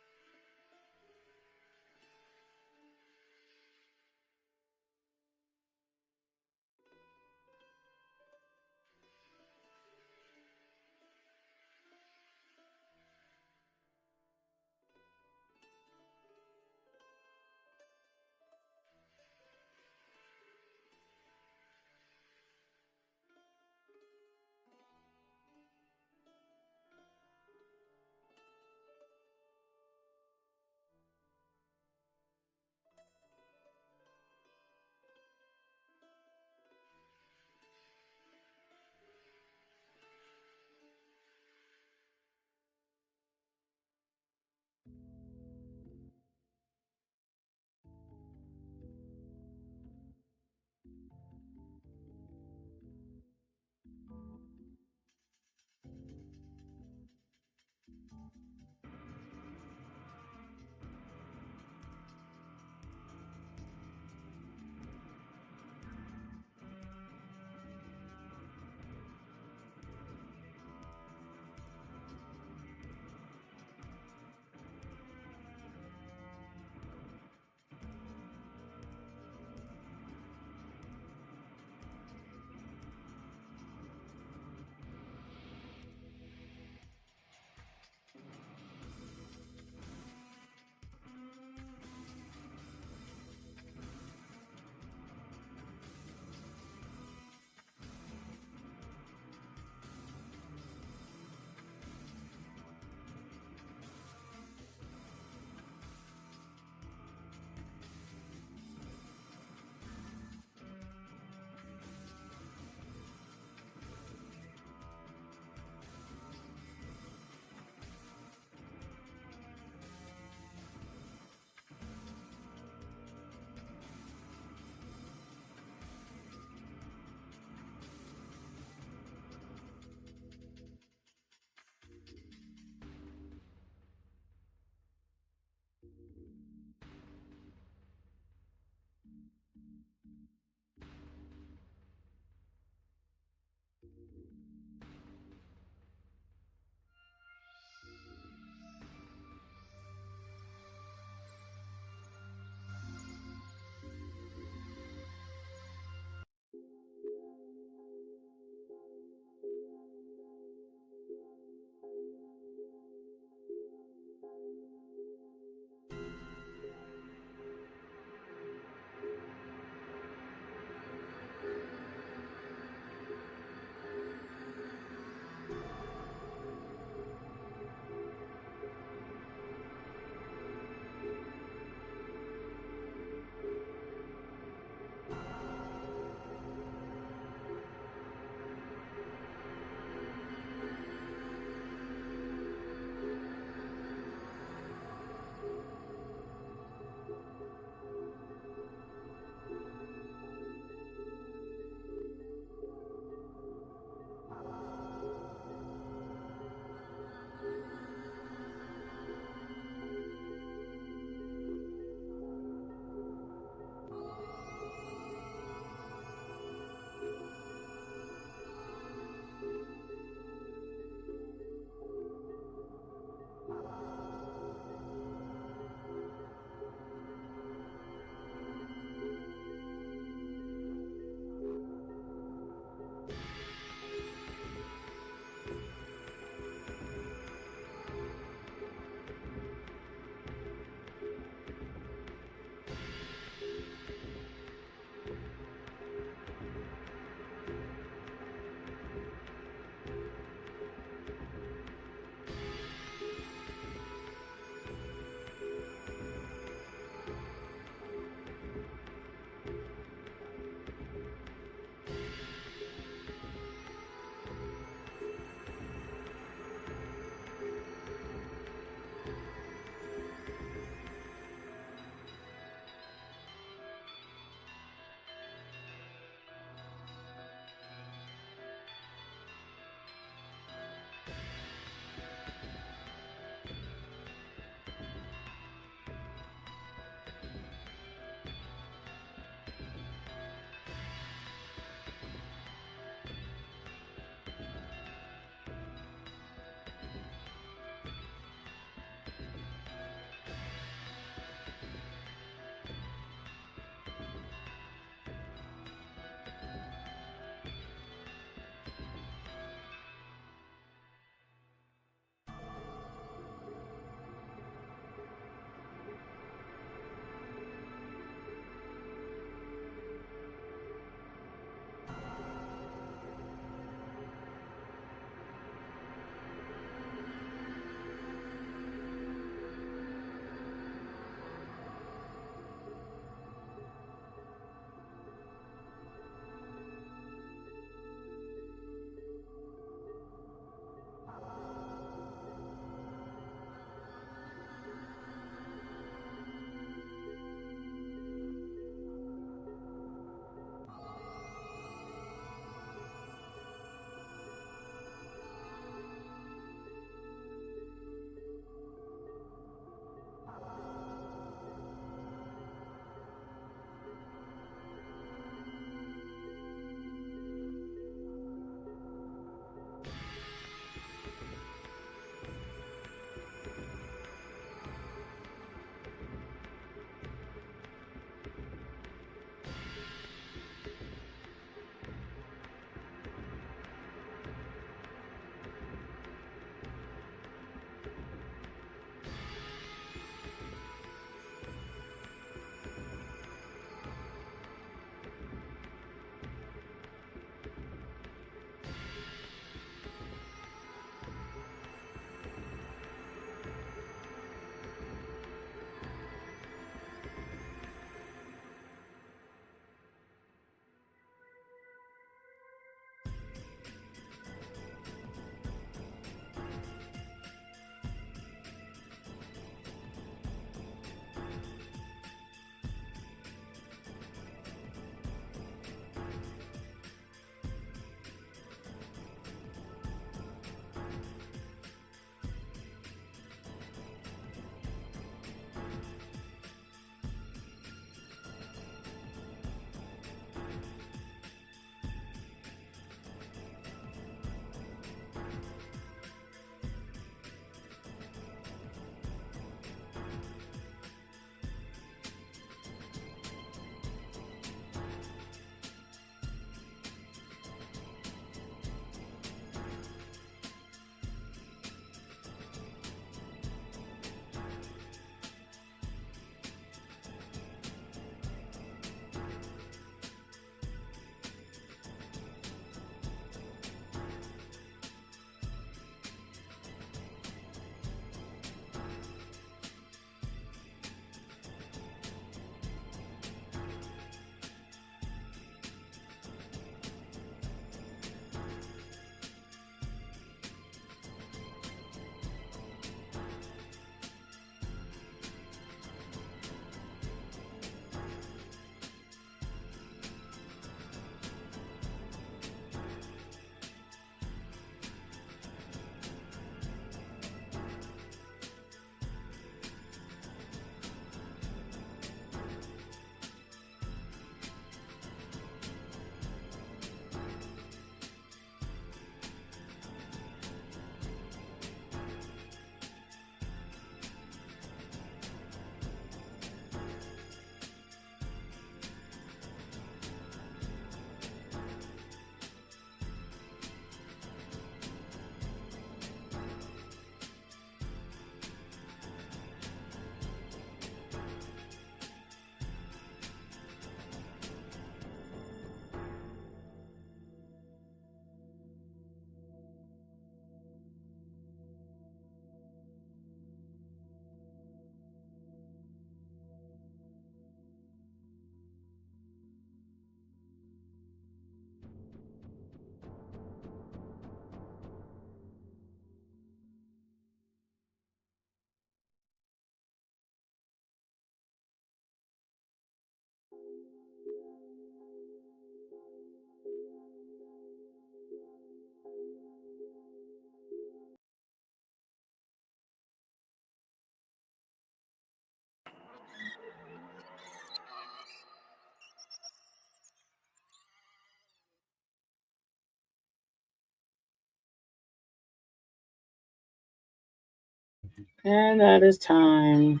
And that is time.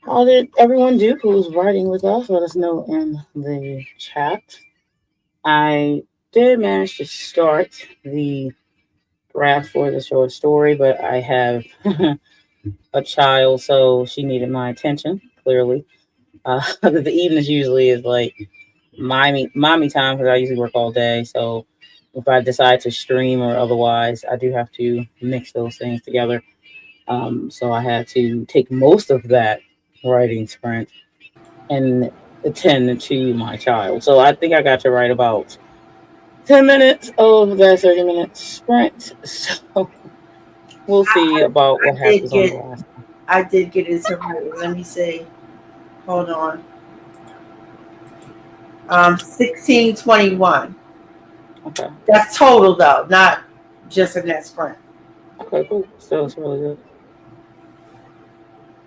How did everyone do who's writing with us? Let us know in the chat. I did manage to start the draft for the short story, but I have a child, so she needed my attention, clearly. The evenings usually is like mommy time because I usually work all day. So if I decide to stream or otherwise, I do have to mix those things together. So I had to take most of that writing sprint and attend to my child. So I think I got to write about 10 minutes of that 30-minute sprint. So we'll see about what happens on the last one. I did get into writing. Let me see. Hold on. 1621. Okay. That's total though, not just in that sprint. Okay, cool. So it's really good.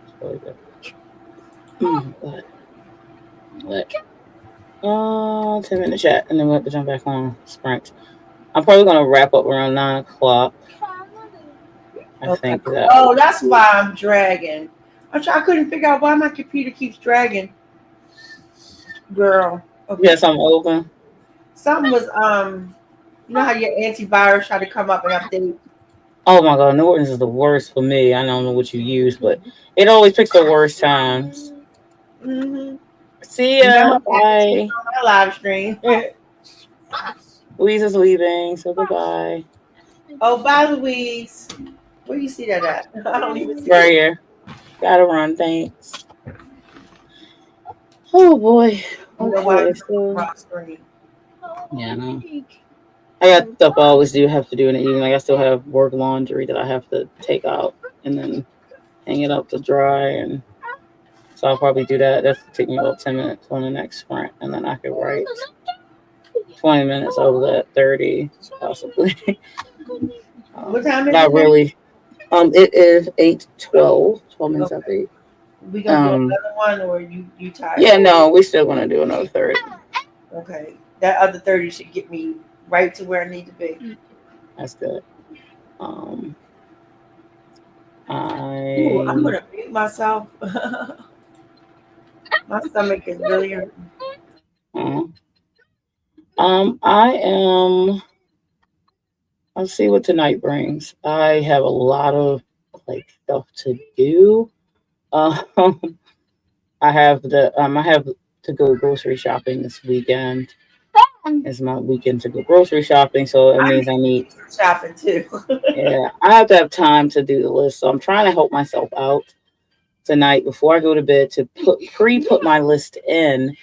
It's really good. But 10 minute chat, and then we'll have to jump back on sprint. I'm probably gonna wrap up around 9 o'clock. I think that. Oh, that's why I'm dragging. I couldn't figure out why my computer keeps dragging. Girl. Okay. Yes, I'm open. Something was you know how your antivirus tried to come up and update? Oh my god, Norton's is the worst for me. I don't know what you use, but it always picks the worst times. Mm-hmm. See ya. Bye. My live stream. Louise is leaving, so goodbye. Oh, bye, Louise. Where you see that at? I don't even see right here. Gotta run, thanks. Oh boy. Okay, so, yeah, no. I got stuff I always do have to do in the evening. Like I still have work laundry that I have to take out and then hang it up to dry, and so I'll probably do that. That's take me about 10 minutes on the next sprint, and then I could write 20 minutes over that 30 possibly. What time is it? Not really. It is 8:12. 12 minutes after 8. We gonna do another one, or you tired? Yeah, no, we still gonna do another 30. Okay, that other 30 should get me right to where I need to be. That's good. I'm gonna beat myself. My stomach is really hurting. I'll see what tonight brings. I have a lot of stuff to do. I have to go grocery shopping this weekend. It's my weekend to go grocery shopping, so it means I need shopping too. Yeah, I have to have time to do the list, so I'm trying to help myself out tonight before I go to bed to put my list in,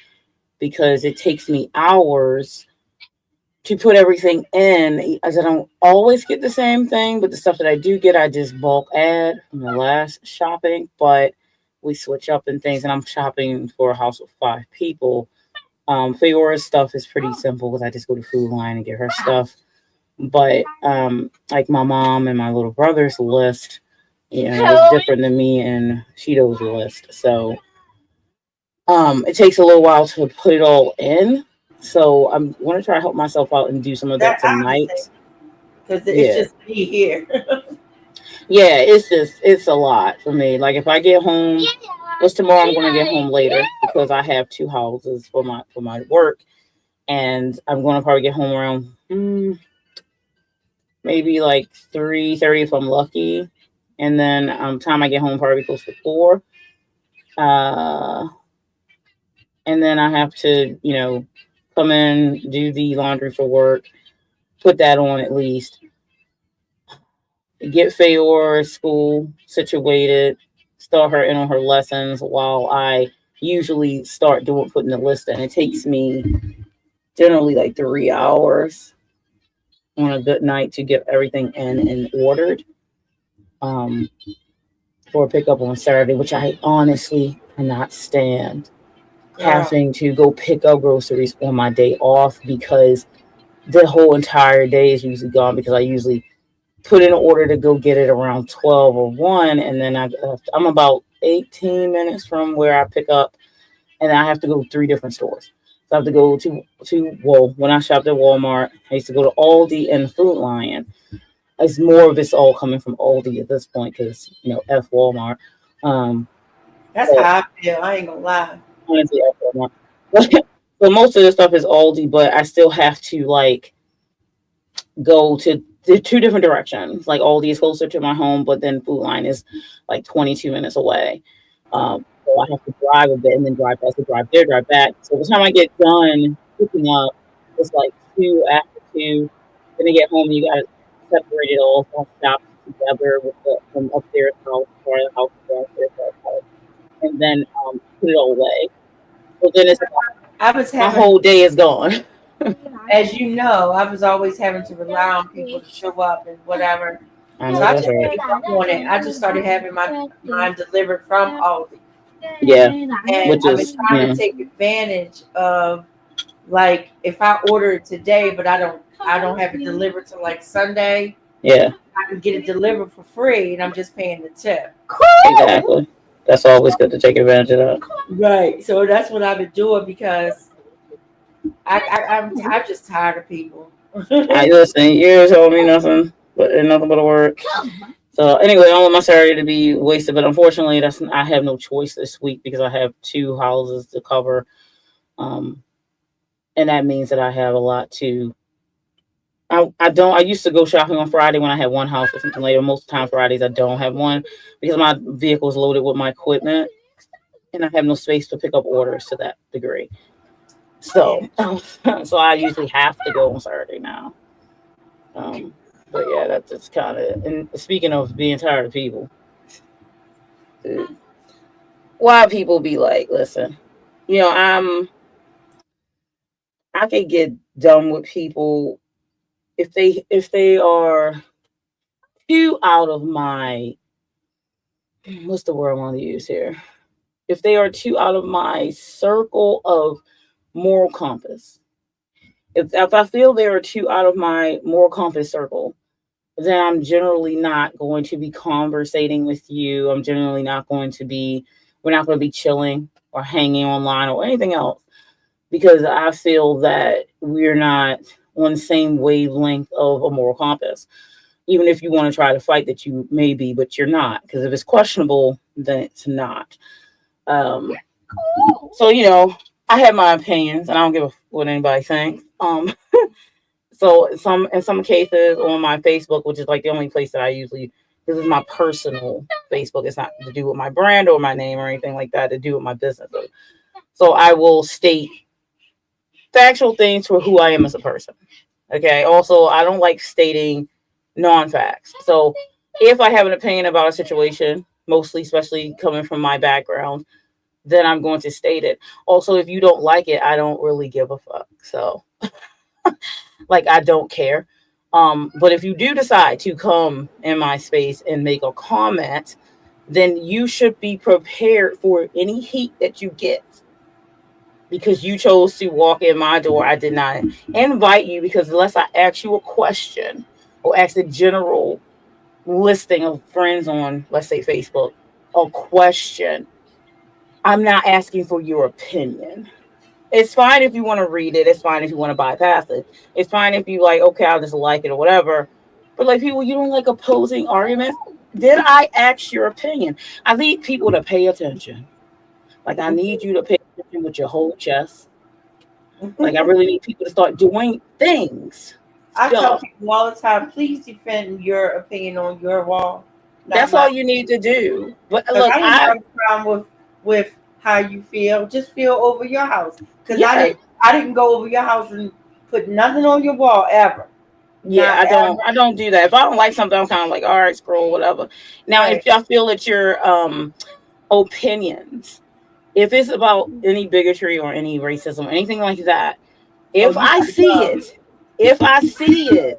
because it takes me hours to put everything in, as I don't always get the same thing, but the stuff that I do get, I just bulk add from the last shopping. But we switch up and things, and I'm shopping for a house of 5 people. Fiora's stuff is pretty simple because I just go to Food Line and get her stuff. But like my mom and my little brother's list, is different than me and Cheeto's list. So it takes a little while to put it all in. So I'm going to try to help myself out and do some of that tonight. Because it's just me here. Yeah, it's a lot for me. Like if I get home, tomorrow I'm going to get home later because I have 2 houses for my work, and I'm going to probably get home around maybe like 3:30 if I'm lucky, and then time I get home probably close to 4. And then I have to come in, do the laundry for work, put that on at least, get Feora's school situated, start her in on her lessons while I usually start putting the list in. It takes me generally like 3 hours on a good night to get everything in and ordered for pickup on Saturday, which I honestly cannot stand. Having to go pick up groceries on my day off, because the whole entire day is usually gone, because I usually put in an order to go get it around 12 or 1, and then I'm about 18 minutes from where I pick up, and I have to go to 3 different stores. So I have to go to when I shopped at Walmart, I used to go to Aldi and Food Lion. it's more of it's all coming from Aldi at this point because F Walmart. That's So how I feel. I ain't gonna lie. honestly, F Walmart. So most of the stuff is Aldi, but I still have to like go to the two different directions. Like Aldi is closer to my home, but then Food Line is like 22 minutes away. So I have to drive a bit and then drive back, to drive there, drive back. So by the time I get done picking up, it's like 2 after 2. Then I get home and you got to separate it all, so stop together with the from upstairs house, or the house, downstairs house, and then put it all away. So then it's I was my having, whole day is gone. as you know, I was always having to rely on people to show up and whatever. I So know I that's just right. gave up on it. I just started having mine delivered from Aldi. Yeah, And which I've been is trying to take advantage of, like, if I order it today, but I don't have it delivered till like Sunday, yeah, I can get it delivered for free, and I'm just paying the tip. exactly. That's always good to take advantage of that. Right. So that's what I've been doing because I'm just tired of people. I listen. You told me nothing but a word. So anyway, I don't want my Saturday to be wasted, but unfortunately, I have no choice this week because I have 2 houses to cover, and that means that I have a lot to. I used to go shopping on Friday when I had one house or something later. Most of the time Fridays I don't have one because my vehicle is loaded with my equipment, and I have no space to pick up orders to that degree. So, so I usually have to go on Saturday now. But yeah, that's just kind of. And speaking of being tired of people, dude, why people be like, listen, I could get done with people if they are too out of my, what's the word I want to use here? If they are too out of my circle of moral compass. If I feel they are too out of my moral compass circle, then I'm generally not going to be conversating with you. I'm generally not going to be, we're not going to be chilling or hanging online or anything else because I feel that we're not on the same wavelength of a moral compass. Even if you want to try to fight that you may be, but you're not. Because if it's questionable, then it's not. So, I have my opinions and I don't give a what anybody thinks. So in some cases on my Facebook, which is like the only place that I usually, this is my personal Facebook. It's not to do with my brand or my name or anything like that, to do with my business. So I will state factual things for who I am as a person. Okay. Also, I don't like stating non-facts. So if I have an opinion about a situation, mostly, especially coming from my background, then I'm going to state it. Also, if you don't like it, I don't really give a fuck. So like, I don't care. But if you do decide to come in my space and make a comment, then you should be prepared for any heat that you get because you chose to walk in my door. I did not invite you because unless I ask you a question or ask the general listing of friends on, let's say, Facebook, a question, I'm not asking for your opinion. It's fine if you want to read it. It's fine if you want to bypass it. It's fine if you like, okay, I'll just like it or whatever. But like people, you don't like opposing arguments. Did I ask your opinion? I need people to pay attention. Like I need you to pay attention with your whole chest. Like I really need people to start doing things. I tell people all the time, please defend your opinion on your wall. That's all you need to do. But look, I didn't have a problem with how you feel. Just feel over your house. Because I didn't go over your house and put nothing on your wall ever. Yeah, I don't do that. If I don't like something, I'm kind of like, all right, scroll, whatever. Now, if y'all feel that your opinions, if it's about any bigotry or any racism or anything like that, if I see it,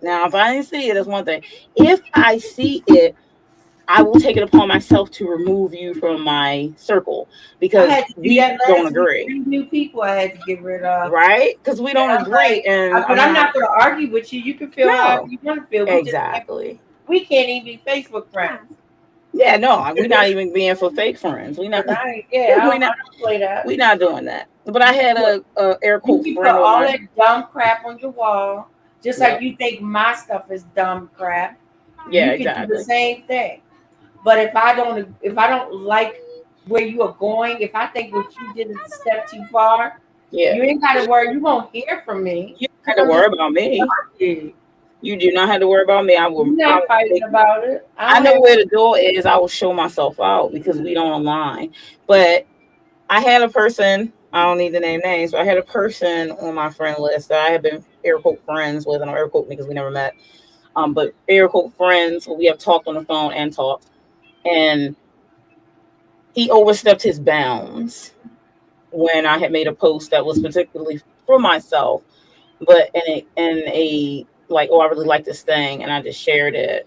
now if I didn't see it, that's one thing. If I see it, I will take it upon myself to remove you from my circle because we don't agree. 3 new people I had to get rid of. Right? Because we don't agree. But I'm not going to argue with you. You can feel how you want to feel. Exactly. We can't even be Facebook friends. Yeah, no, we're not even being for fake friends. We're not. I don't play that. We're not doing that. But I had a air quote you friend. Put all that dumb crap on your wall, just like you think my stuff is dumb crap. Yeah, You can do the exactly. same thing. But if I don't like where you are going, if I think what you did is a step too far, Yeah. you ain't got to worry. You won't hear from me You don't because have to I'm worry just about me. you. You do not have to worry about me. You're I not will fighting make, about it. I I don't know have. where the door is. I will show myself out because we don't align. But I had a person, I don't need to name names, but I had a person on my friend list that I have been air quote friends with, and I'm air quote because we never met. But air quote friends, we have talked on the phone and talked, and he overstepped his bounds when I had made a post that was particularly for myself, but in a like, oh, I really like this thing, and I just shared it,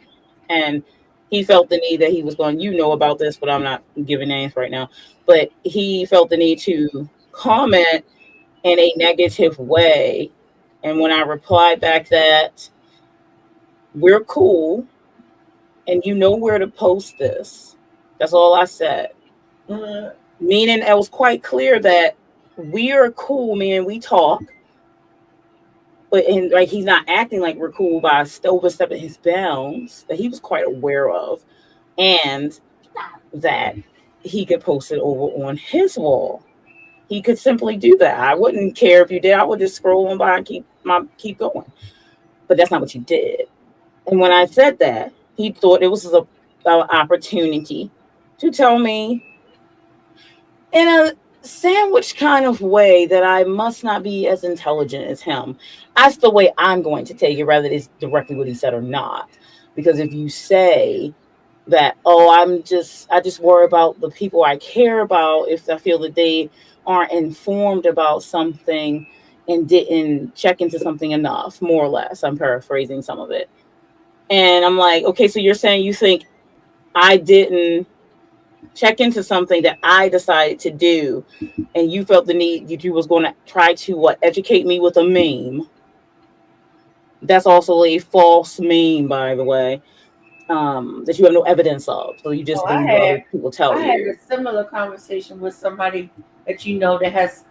and he felt the need that he was going, you know about this, but I'm not giving names right now. But he felt the need to comment in a negative way, and when I replied back that we're cool and you know where to post this, that's all I said. Meaning it was quite clear that we are cool, man. We talk, but and like he's not acting like we're cool by overstepping his bounds that he was quite aware of, and that he could post it over on his wall. He could simply do that. I wouldn't care if you did. I would just scroll on by and keep going. But that's not what you did. And when I said that, he thought it was a opportunity to tell me in a sandwich kind of way that I must not be as intelligent as him. That's the way I'm going to take it, rather it's directly what he said or not. Because if you say that, oh, I just worry about the people I care about if I feel that they aren't informed about something and didn't check into something enough, more or less. I'm paraphrasing some of it. And I'm like, okay, so you're saying you think I didn't check into something that I decided to do, and you felt the need you was going to try to educate me with a meme. That's also a false meme, by the way, that you have no evidence of. So you just Well, believe what other people tell I had a you. similar conversation with somebody that you know that has.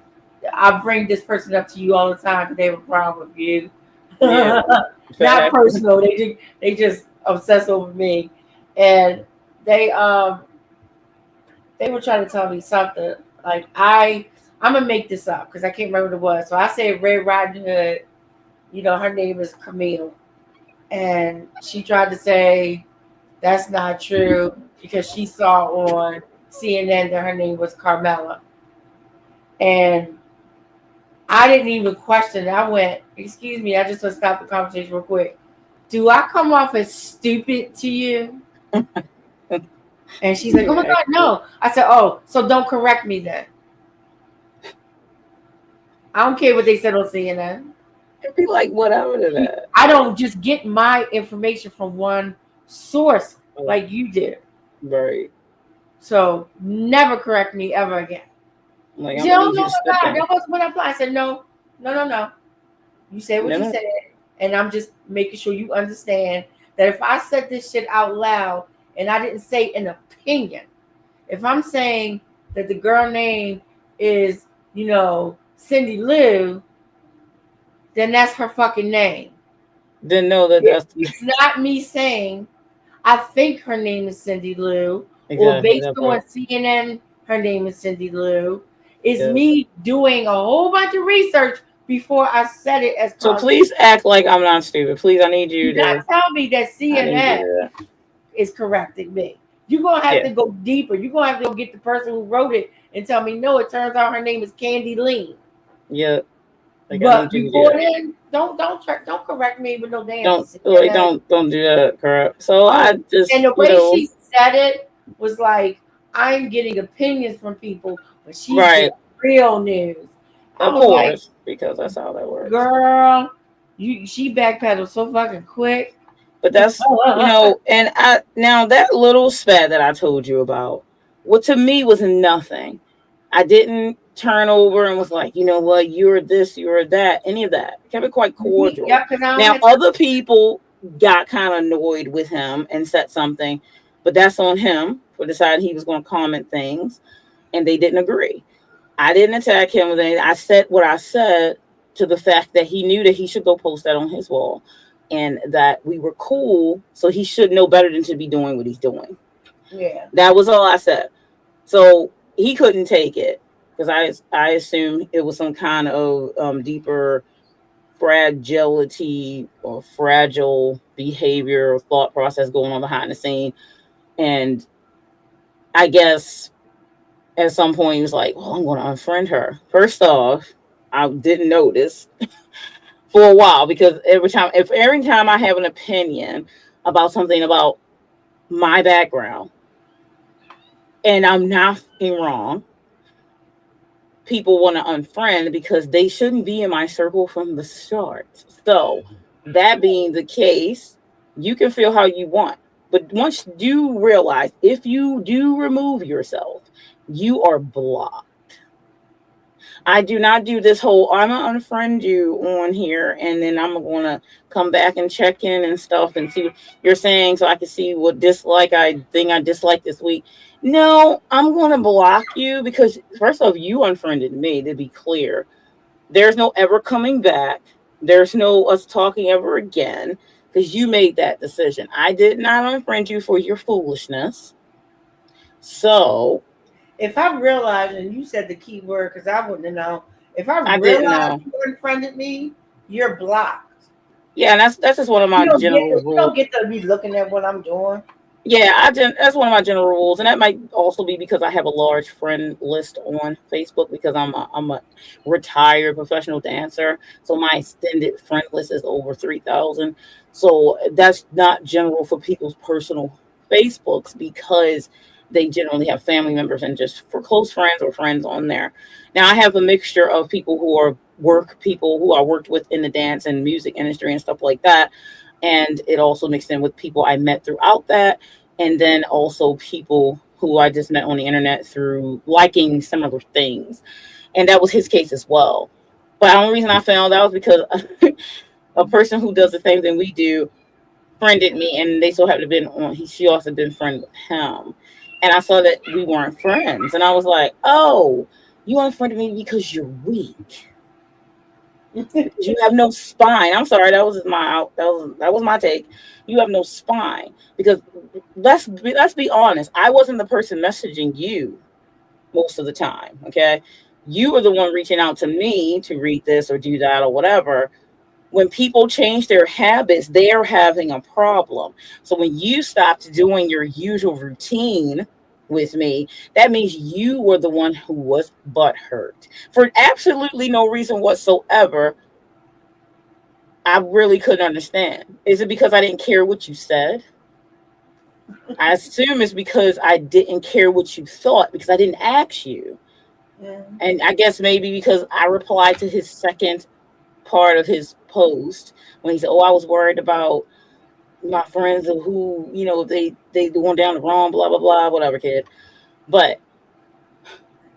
I bring this person up to you all the time because they have a problem with you. Yeah, Not fact. personal. They just obsess over me, and they um they were trying to tell me something like I'm gonna make this up because I can't remember what it was. So I said Red Riding Hood. You know her name is Camille, and she tried to say that's not true because she saw on CNN that her name was Carmela. And I didn't even question it. I went, excuse me, I just want to stop the conversation real quick. Do I come off as stupid to you? And she's like, oh my Yeah, God, no. I said, oh, so don't correct me then. I don't care what they said on CNN. it'd be like whatever to that. I don't just get my information from one source like you did. Right. So never correct me ever again. Like She I'm said, gonna oh need you no, to no, step God, in. that was what I applied. I said, no, no, no, no. You said what No, you no. said, and I'm just making sure you understand that if I said this shit out loud and I didn't say an opinion, if I'm saying that the girl name is, Cindy Lou, then that's her fucking name. Didn't know that that's It's not me saying I think her name is Cindy Lou, or exactly based that on part. CNN, her name is Cindy Lou. It's Yeah. me doing a whole bunch of research before I said it as So content. please act like I'm not stupid. Please, I need Do you not to. tell me that I need you CNN to. is correcting me. You're gonna have Yeah. to go deeper. You're gonna have to go get the person who wrote it and tell me, no, it turns out her name is Candy Lee. Yeah. Like I But need you to do before that. then, don't correct me with no damn Don't like CNN. don't do that crap. So I Oh, and just the way she said it was like, I'm getting opinions from people, but she's right, getting real news. I of was like, course, because that's how that works. girl, she backpedaled so fucking quick. But that's and I now that little spat that I told you about, what to me was nothing. I didn't turn over and was like, you know what, you're this, you're that, any of that. I kept it quite cordial. Yep, because I don't Now have other people got kind of annoyed with him and said something, but that's on him for deciding he was going to comment things, and they didn't agree. I didn't attack him with anything. I said what I said to the fact that he knew that he should go post that on his wall. and that we were cool, so he should know better than to be doing what he's doing. Yeah. That was all I said. So he couldn't take it because I assumed it was some kind of deeper fragility or fragile behavior or thought process going on behind the scene. And I guess at some point he was like, well, I'm going to unfriend her. First off, I didn't notice for a while because every time I have an opinion about something about my background and I'm not wrong, people want to unfriend because they shouldn't be in my circle from the start. So that being the case, you can feel how you want. But once you realize if you do remove yourself, you are blocked. I do not do this whole I'm gonna unfriend you on here and then I'm gonna come back and check in and stuff and see what you're saying so I can see what I dislike this week. No, I'm gonna block you because first off, you unfriended me, to be clear. There's no ever coming back. There's no us talking ever again because you made that decision. I did not unfriend you for your foolishness. So if I realized, and you said the key word because I wouldn't have known. If I didn't realized know. you unfriended me, you're blocked. Yeah, and that's just one of my general rules. You don't get to be looking at what I'm doing. Yeah, that's one of my general rules, and that might also be because I have a large friend list on Facebook because I'm a retired professional dancer, so my extended friend list is over 3,000. So that's not general for people's personal Facebooks because they generally have family members and just for close friends or friends on there. Now I have a mixture of people who are people who I worked with in the dance and music industry and stuff like that. And it also mixed in with people I met throughout that. And then also people who I just met on the internet through liking similar things. And that was his case as well. But the only reason I found out was because a person who does the same thing we do friended me and they so happened to been on she also been friends with him. And I saw that we weren't friends. And I was like, oh, you unfriended me because you're weak. You have no spine. I'm sorry, that was my take. You have no spine because let's be honest. I wasn't the person messaging you most of the time. Okay, you were the one reaching out to me to read this or do that or whatever. When people change their habits, they're having a problem. So when you stopped doing your usual routine with me, that means you were the one who was butthurt for absolutely no reason whatsoever. I really couldn't understand. Is it because I didn't care what you said? I assume it's because I didn't care what you thought because I didn't ask you. Yeah. And I guess maybe because I replied to his second part of his post when he said, oh, I was worried about my friends who, they going down the wrong, blah, blah, blah, whatever, kid. But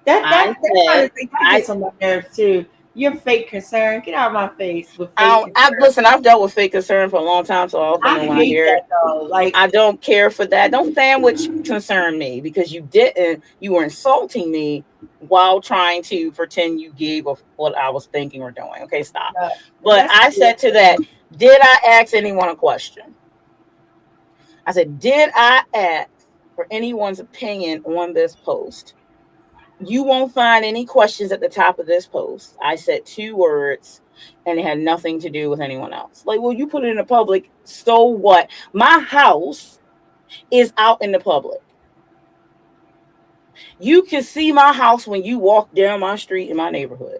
that kind of thing gets on my nerves too. You're fake concern. Get out of my face with fake listen, I've dealt with fake concern for a long time, so I'll when I hear it. Like, I don't care for that. Don't sandwich concern me because you were insulting me while trying to pretend you gave of what I was thinking or doing. Okay, stop. But I said to that, did I ask anyone a question? I said, did I ask for anyone's opinion on this post? You won't find any questions at the top of this post. I said 2 words and it had nothing to do with anyone else. Like, well, you put it in the public. So what? My house is out in the public. You can see my house when you walk down my street in my neighborhood.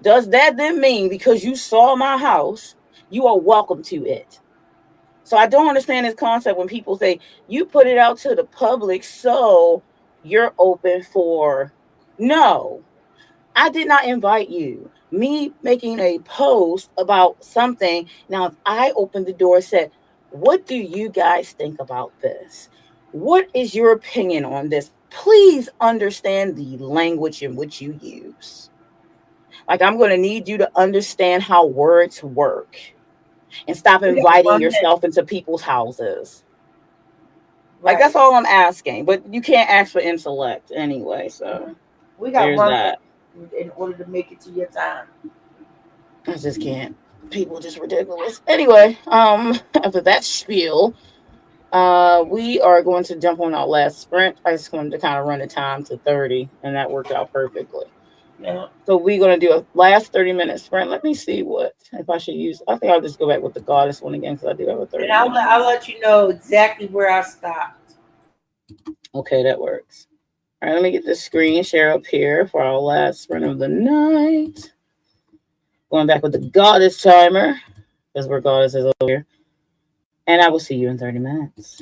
Does that then mean because you saw my house, you are welcome to it? So I don't understand this concept when people say you put it out to the public, so you're open for. No, I did not invite you. Me making a post about something. Now, if I opened the door and said, what do you guys think about this? What is your opinion on this? Please understand the language in which you use. Like, I'm going to need you to understand how words work and stop inviting yourself into people's houses. Right. Like, that's all I'm asking. But you can't ask for intellect anyway. So we got one that in order to make it to your time. I just can't. People just ridiculous. Anyway, after that spiel, we are going to jump on our last sprint. I just wanted to kind of run the time to 30, and that worked out perfectly. Yeah. So we're going to do a last 30-minute sprint. Let me see if I should use. I think I'll just go back with the goddess one again because I do have a 30. And I'll let you know exactly where I stopped. Okay, that works. All right, let me get the screen share up here for our last sprint of the night. Going back with the goddess timer because we're goddesses over here. And I will see you in 30 minutes.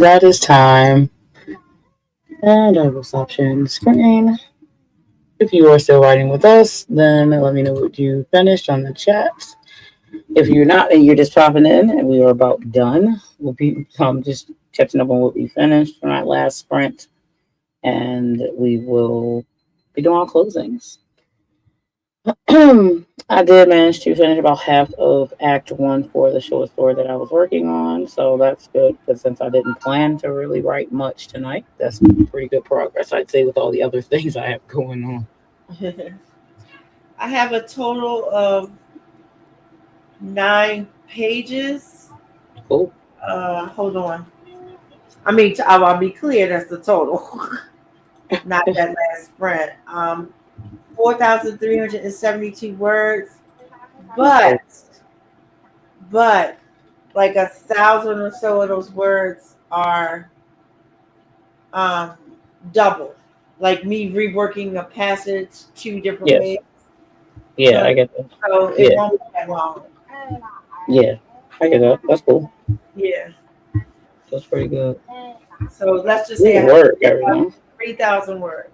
that is time. And I will stop sharing the screen. If you are still writing with us, then let me know what you finished on the chat. If you're not and you're just popping in and we are about done, we'll be just catching up on what we finished from our last sprint. And we will be doing our closings. I did manage to finish about half of Act 1 for the short story that I was working on. So that's good because since I didn't plan to really write much tonight, that's pretty good progress, I'd say, with all the other things I have going on. I have a total of 9 pages. Cool. Hold on. I mean, I'll be clear, that's the total. Not that last sprint. 4,372 words. But like 1,000 or so of those words are double. Like me reworking a passage 2 different ways. Yeah, so, I get that. So it won't be that long. Yeah, I get that. That's cool. Yeah. That's pretty good. So let's just say I have 3,000 words.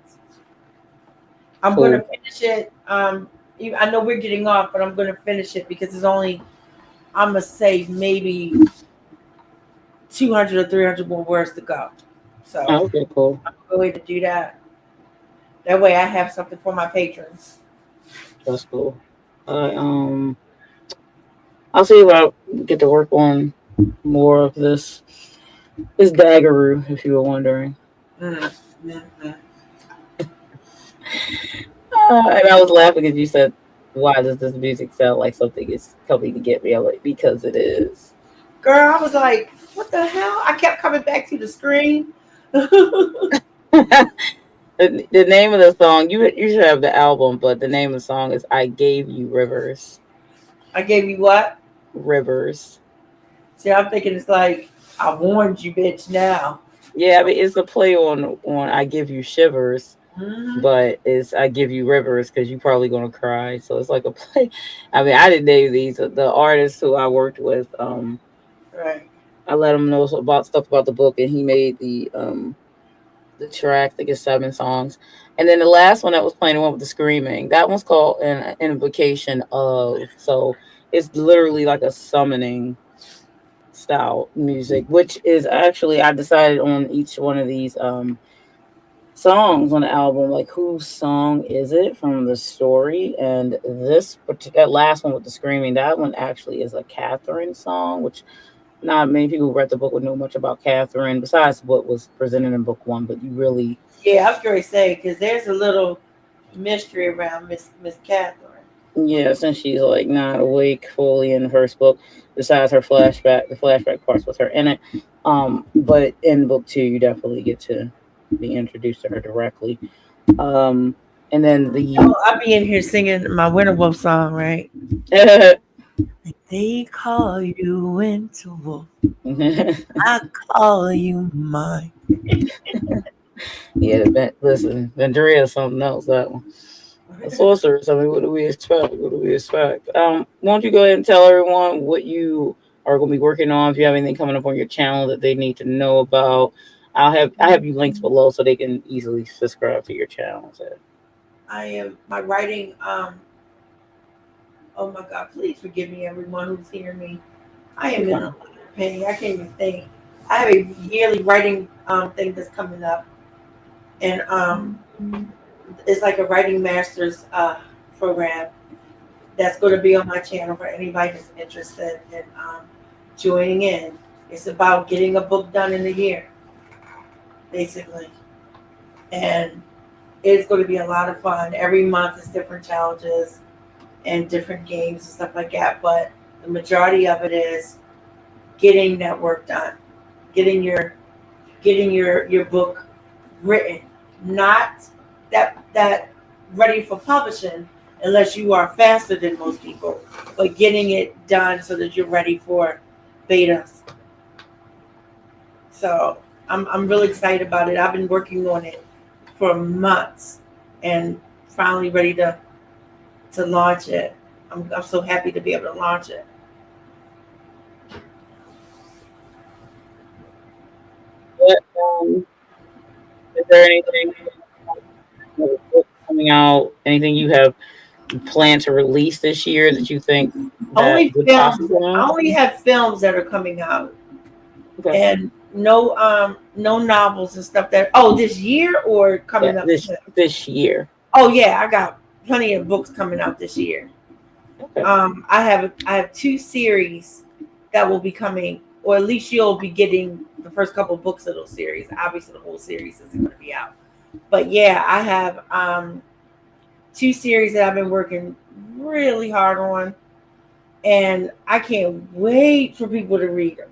I'm going to finish it. I know we're getting off, but I'm going to finish it because it's only, I'm going to say maybe 200 or 300 more words to go. So okay, cool. I'm going to do that. That way I have something for my patrons. That's cool. I'll see if I get to work on more of this daggeroo, if you were wondering. Mm-hmm. And I was laughing because you said, why does this music sound like something is coming to get me? I'm like, because it is. Girl, I was like, what the hell? I kept coming back to the screen. The name of the song, you should have the album, but the name of the song is I Gave You Rivers. I gave you what? Rivers. See, I'm thinking it's like, I warned you, bitch, now. Yeah, I mean, it's a play on I Give You Shivers. Mm-hmm. But it's I Give You Rivers because you're probably gonna cry. So it's like a play. I mean, I didn't name these. The artists who I worked with, right. I let him know about stuff about the book, and he made the track. I think it's 7 songs, and then the last one that was playing, the one with the screaming, that one's called an invocation of. So it's literally like a summoning style music, which is actually I decided on each one of these songs on the album, like whose song is it from the story, and that last one with the screaming, that one actually is a Catherine song, which not many people who read the book would know much about Catherine besides what was presented in book 1, but you really I was going to say because there's a little mystery around Miss Catherine. Yeah, since she's like not awake fully in the first book, besides her flashback, the flashback parts with her in it. But in book 2, you definitely get to be introduced to her directly. And then I'll be in here singing my Winter Wolf song, right? They call you Winter Wolf. I call you mine. Yeah, listen, Vendria is something else, that one. A sorceress, I mean, what do we expect? Why don't you go ahead and tell everyone what you are going to be working on, if you have anything coming up on your channel that they need to know about. I have you links below so they can easily subscribe to your channel. So. I am my writing. Oh my God! Please forgive me, everyone who's hearing me. I am in a lot of pain. I can't even think. I have a yearly writing thing that's coming up, and it's like a writing master's program that's going to be on my channel for anybody that's interested in joining in. It's about getting a book done in a year, basically. And it's going to be a lot of fun. Every month is different challenges and different games and stuff like that. But the majority of it is getting that work done, getting your book written, not that ready for publishing, unless you are faster than most people, but getting it done so that you're ready for betas. So I'm really excited about it. I've been working on it for months and finally ready to launch it. I'm so happy to be able to launch it. What, is there anything coming out? Anything you have planned to release this year that you think that Only would films. possibly come I out? only have films that are coming out, Okay. and no novels and stuff that. Oh, this year or Yeah, coming up? this year. Oh yeah, I got plenty of books coming out this year. Okay. I have two series that will be coming, or at least you'll be getting the first couple of books of those series. Obviously, the whole series isn't going to be out, but yeah, I have two series that I've been working really hard on, and I can't wait for people to read them.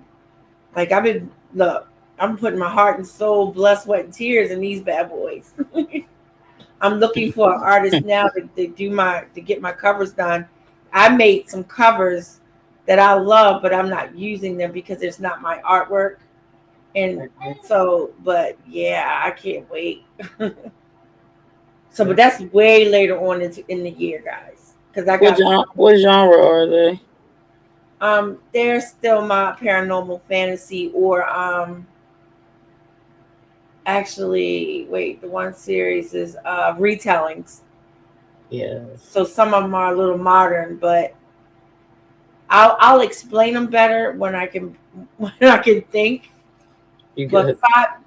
Like I'm putting my heart and soul, blood, sweat, and tears in these bad boys. I'm looking for an artist now to get my covers done. I made some covers that I love, but I'm not using them because it's not my artwork. And so, but yeah, I can't wait. So, but that's way later on in the year, guys. Because I got what genre are they? They're still my paranormal fantasy or actually wait, the one series is retellings. Yes. So some of them are a little modern, but I'll explain them better when I can think. But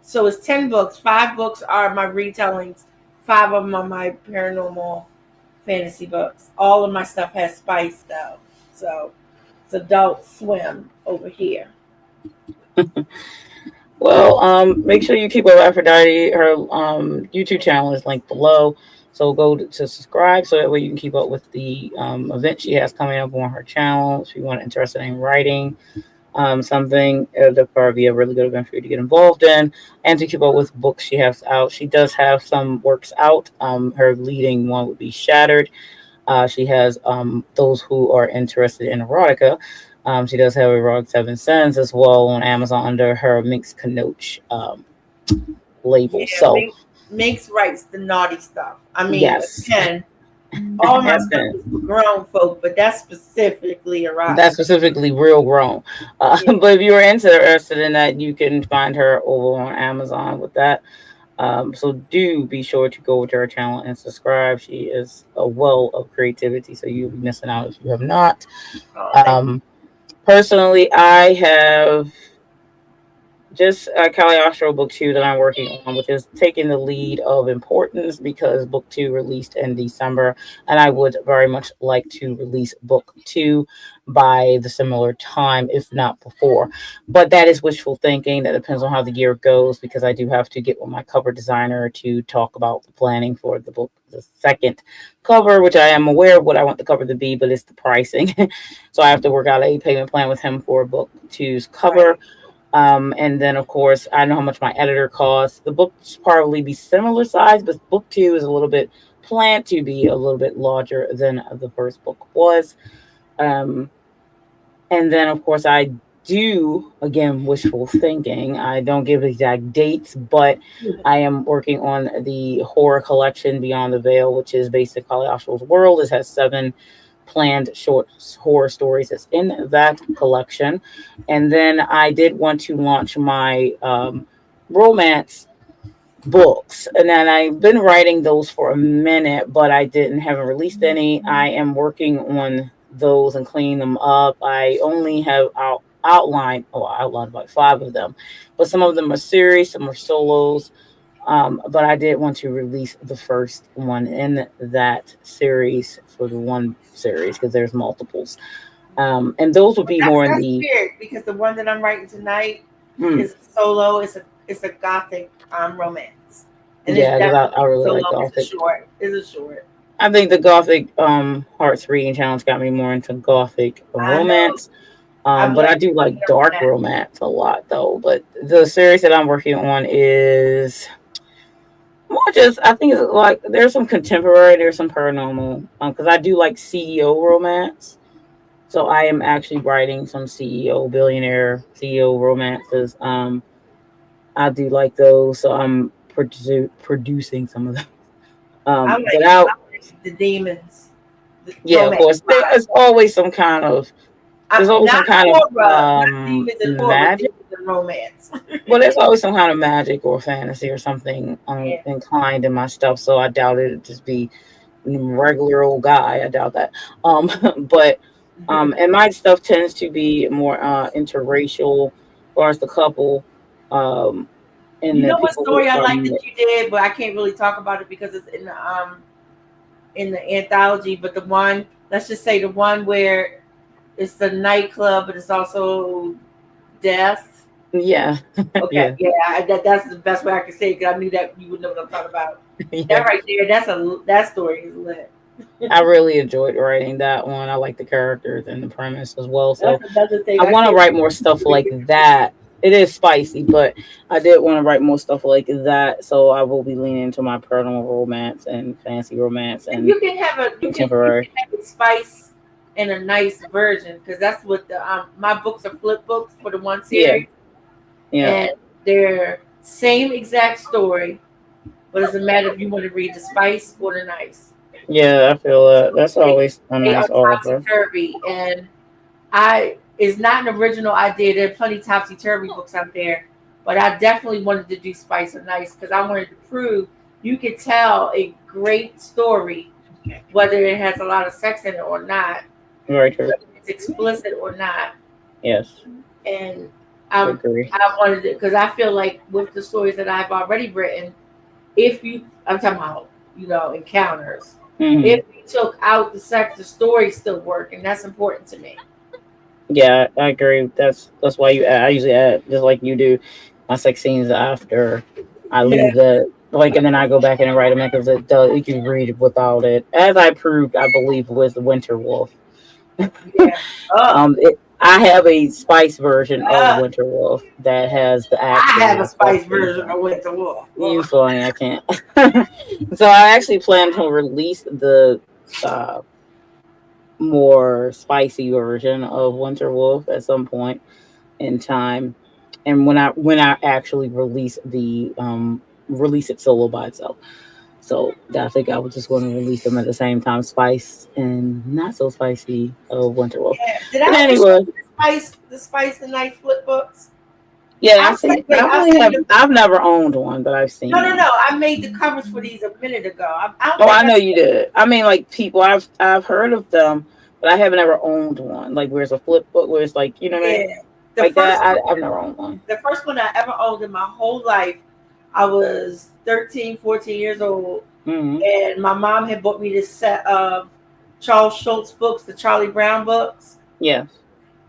so it's 10 books. 5 books are my retellings. 5 of them are my paranormal fantasy books. All of my stuff has spice though, so it's Adult Swim over here. Well, make sure you keep up with Aphrodite. Her YouTube channel is linked below. So go to subscribe so that way you can keep up with the event she has coming up on her channel. If you want interested in writing something, it'll probably be a really good event for you to get involved in and to keep up with books she has out. She does have some works out. Her leading one would be Shattered. She has those who are interested in erotica. She does have Erotic 7 Sins as well on Amazon under her Minx Knoach label. Yeah, so Minx writes the naughty stuff. I mean, yes. Again, all my stuff is for grown folk, but that's specifically erotic. That's specifically real grown. Yeah. But if you're interested in that, you can find her over on Amazon with that. So do be sure to go to her channel and subscribe. She is a well of creativity, so you'll be missing out if you have not. Personally, I have just Caliostro book 2 that I'm working on, which is taking the lead of importance because book 2 released in December, and I would very much like to release book 2 by the similar time, if not before. But that is wishful thinking. That depends on how the year goes because I do have to get with my cover designer to talk about the planning for the book, the second cover, which I am aware of what I want the cover to be, but it's the pricing. So I have to work out a payment plan with him for book 2's cover. And then, of course, I know how much my editor costs. The book should probably be similar size, but book 2 is a little bit planned to be a little bit larger than the first book was. And then, of course, I do, again, wishful thinking. I don't give exact dates, but I am working on the horror collection Beyond the Veil, which is based in Caliostro's world. It has 7 planned short horror stories that's in that collection. And then I did want to launch my romance books, and then I've been writing those for a minute, but I haven't released any. I am working on those and cleaning them up. I only have outlined about 5 of them, but some of them are series, some are solos. But I did want to release the first one in that series for the one series because there's multiples. And those would be more in the weird because the one that I'm writing tonight is solo. It's a gothic romance. And yeah, I really like gothic. It's a short. I think the gothic Hearts reading challenge got me more into gothic romance. But I do like dark romance a lot though. But the series that I'm working on is more just, I think it's like there's some contemporary, there's some paranormal, because I do like CEO romance. So I am actually writing some billionaire CEO romances. I do like those, so I'm producing some of them. I like the demons. Yeah, of course. There's always some kind of magic. than romance. Well, there's always some kind of magic or fantasy or something Yeah. inclined in my stuff, so I doubt it'd just be regular old guy. I doubt that. But and my stuff tends to be more interracial, as far as the couple, um, and You the know what people who story I are like that you did, but I can't really talk about it because it's in the anthology. But the one, let's just say the one where it's the nightclub, but it's also death. yeah, Okay, yeah, yeah, that's the best way I can say it because I knew that you would know what I'm talking about. yeah. That right there, that story is lit. I really enjoyed writing that one. I like the characters and the premise as well. So That's another thing I I want to can't. write more stuff like that. It is spicy, but I did want to write more stuff like that. So I will be leaning into my personal romance and fancy romance And and you can have you contemporary. can have it spice in a nice version because that's what the my books are flip books for the one Yeah, series, yeah, and they're same exact story, but it's a matter if you want to read the spice or the nice. yeah. I feel that. So That's always a they are nice topsy offer. turvy, and I it's not an original idea. There are plenty topsy turvy books out there, but I definitely wanted to do spice and nice because I wanted to prove you could tell a great story whether it has a lot of sex in it or not, Very true. whether it's explicit or not. Yes, And agree. I wanted it because I feel like with the stories that I've already written, if you I'm talking about encounters, Hmm. if you took out the sex, the story still work, and that's important to me. Yeah, I agree. That's why you. I usually add just like you do my sex scenes after I Yeah. leave the like, and then I go back in and write them because you can read without it, as I proved, I believe, with Winter Wolf. Yeah. Oh, I have a spice version of uh, Winter Wolf that has the I have a actual sex spice scenes version in. of Winter Wolf. You Oh. funny, I can't. So I actually plan to release the uh, more spicy version of Winter Wolf at some point in time, and when I actually release it solo by itself. So I think I was just going to release them at the same time, spice and not so spicy of Winter Wolf. Yeah. Did But I ever show anyway, you the spice and nice flip books? yeah, I I'll see. say, wait, I'll I send have. you. I've never owned one, but I've No, seen no, them. no. I made the covers for these a minute ago. I don't Oh, think I I. know you did. I mean, like people, I've heard of them, but I haven't ever owned one. Like where it's a flip book, where it's like, you know what I Yeah. mean, The like that. first one, I've never owned one. the first one I ever owned in my whole life, I was 13, 14 years old, Hmm. and my mom had bought me this set of Charles Schultz books, the Charlie Brown books, Yes.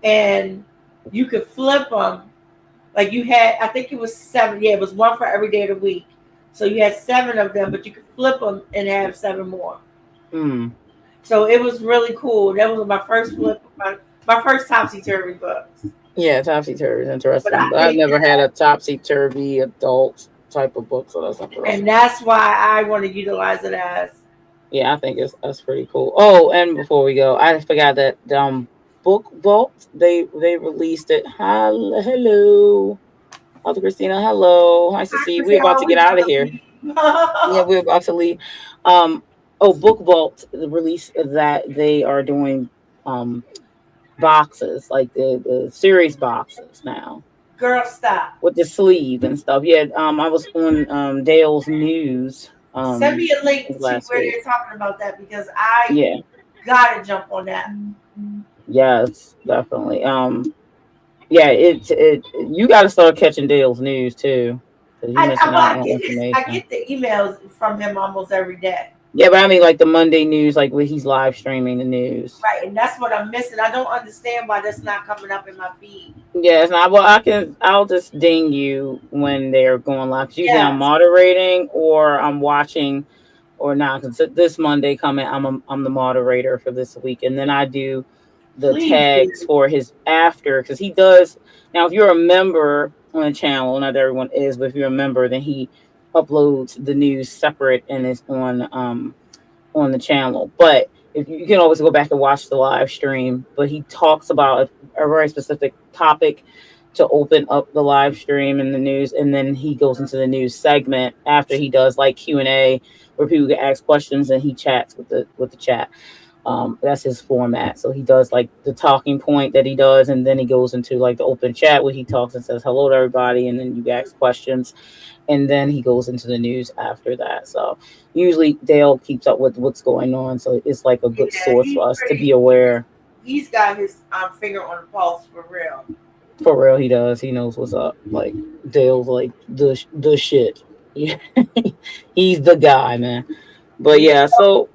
and you could flip them. Like you had, I think it was seven. Yeah, it was one for every day of the week. So you had seven of them, but you could flip them and have seven more. Mm. So it was really cool. That was my first flip, my first topsy turvy books. Yeah, topsy turvy is But interesting, I but I've made never had that, a topsy turvy adult type of book, so that's and interesting. that's why I want to utilize it as. Yeah, I think that's pretty cool. Oh, and before we go, I forgot that Book Vault, they released it. Hello, Author Christina. Hello, nice to see you. I We're say, about oh, to we get out of about to here. leave. Yeah, we're about to leave. Um, oh, Book Vault, the release that they are doing um boxes, like the series boxes now Girl, stop. with the sleeve and stuff. Yeah, I was on Dale's news Send me a link to last where week. they're talking about that because I Yeah, gotta jump on that. yes, definitely. Yeah, it you got to start catching Dale's news too, because you're missing Well, out on I information. get the emails from him almost every day. Yeah, but I mean like the Monday news, like when he's live streaming the news. Right, and that's what I'm missing. I don't understand why that's not coming up in my feed. Yeah, it's not. Well, I'll just ding you when they're going live. 'Cause usually I'm Yes, moderating or I'm watching or not. Because this Monday coming, I'm the moderator for this week, and then I do the please tags do. for his after because he does. Now, if you're a member on the channel, not everyone is, but if you're a member, then he uploads the news separate and it's on the channel. But if you can always go back and watch the live stream, but he talks about a very specific topic to open up the live stream and the news, and then he goes into the news segment after he does like Q&A where people can ask questions and he chats with the chat. That's his format. So he does like the talking point that he does, and then he goes into like the open chat where he talks and says hello to everybody, and then you ask questions, and then he goes into the news after that. So usually Dale keeps up with what's going on, so it's like a good Yeah, source he's for us to pretty. be aware. He's got his finger on the pulse for real. For real, he does. He knows what's up. Like Dale's like the shit. Yeah, he's the guy, man. But He yeah, so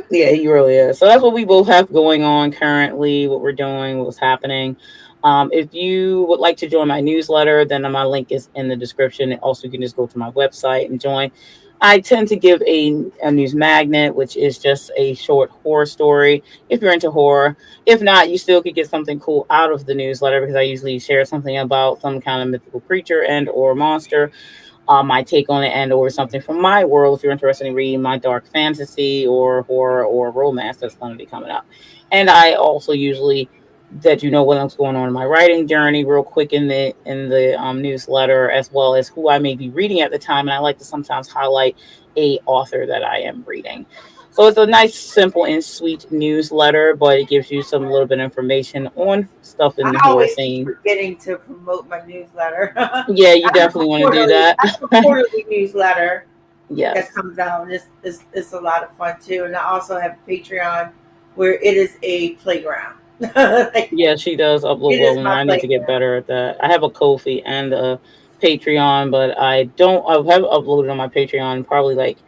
yeah, he really is. So that's what we both have going on currently, what we're doing, what's happening. If you would like to join my newsletter, then my link is in the description. And also, you can just go to my website and join. I tend to give a news magnet, which is just a short horror story if you're into horror. If not, you still could get something cool out of the newsletter because I usually share something about some kind of mythical creature and or monster, my take on it, and or something from my world if you're interested in reading my dark fantasy or horror or romance that's going to be coming up. And I also usually that you know what's going on in my writing journey real quick in the newsletter, as well as who I may be reading at the time. And I like to sometimes highlight a author that I am reading. So it's a nice, simple, and sweet newsletter, but it gives you some little bit of information on stuff in I the horror always keep scene. forgetting to promote my newsletter. Yeah, you definitely want to do that. I have a quarterly newsletter that Yes. comes out, and it's a lot of fun too. And I also have Patreon, where it is a playground. Like, Yeah, she does it upload well, is and my I need to get playground. better at that. I have a Ko-fi and a Patreon, but I don't. I have uploaded on my Patreon probably like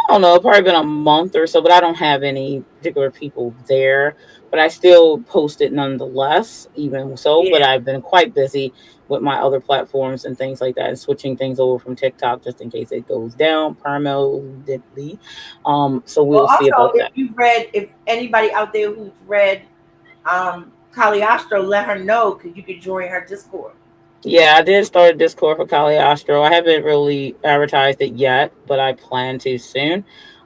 I don't know, probably been a month or so, but I don't have any particular people there. But I still post it nonetheless, even so. But Yeah. I've been quite busy with my other platforms and things like that, and switching things over from TikTok just in case it goes down permanently. So Well, we'll see also, about that. if anybody out there who's read Caliostro, let her know because you could join her Discord. Yeah, I did start a Discord for Caliostro. I haven't really advertised it yet, but I plan to soon.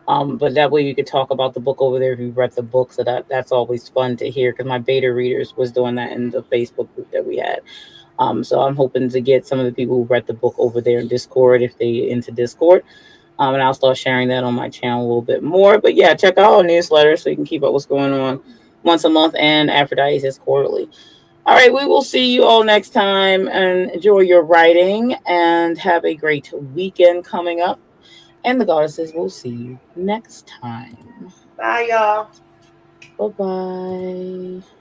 But that way you could talk about the book over there if you read the book. So that's always fun to hear because my beta readers was doing that in the Facebook group that we had. So I'm hoping to get some of the people who read the book over there in Discord if they into Discord. And I'll start sharing that on my channel a little bit more. But yeah, check out our newsletter so you can keep up what's going on once a month, and Aphrodite is quarterly. All right, we will see you all next time and enjoy your writing and have a great weekend coming up. And the goddesses will see you next time. Bye, y'all. Bye bye.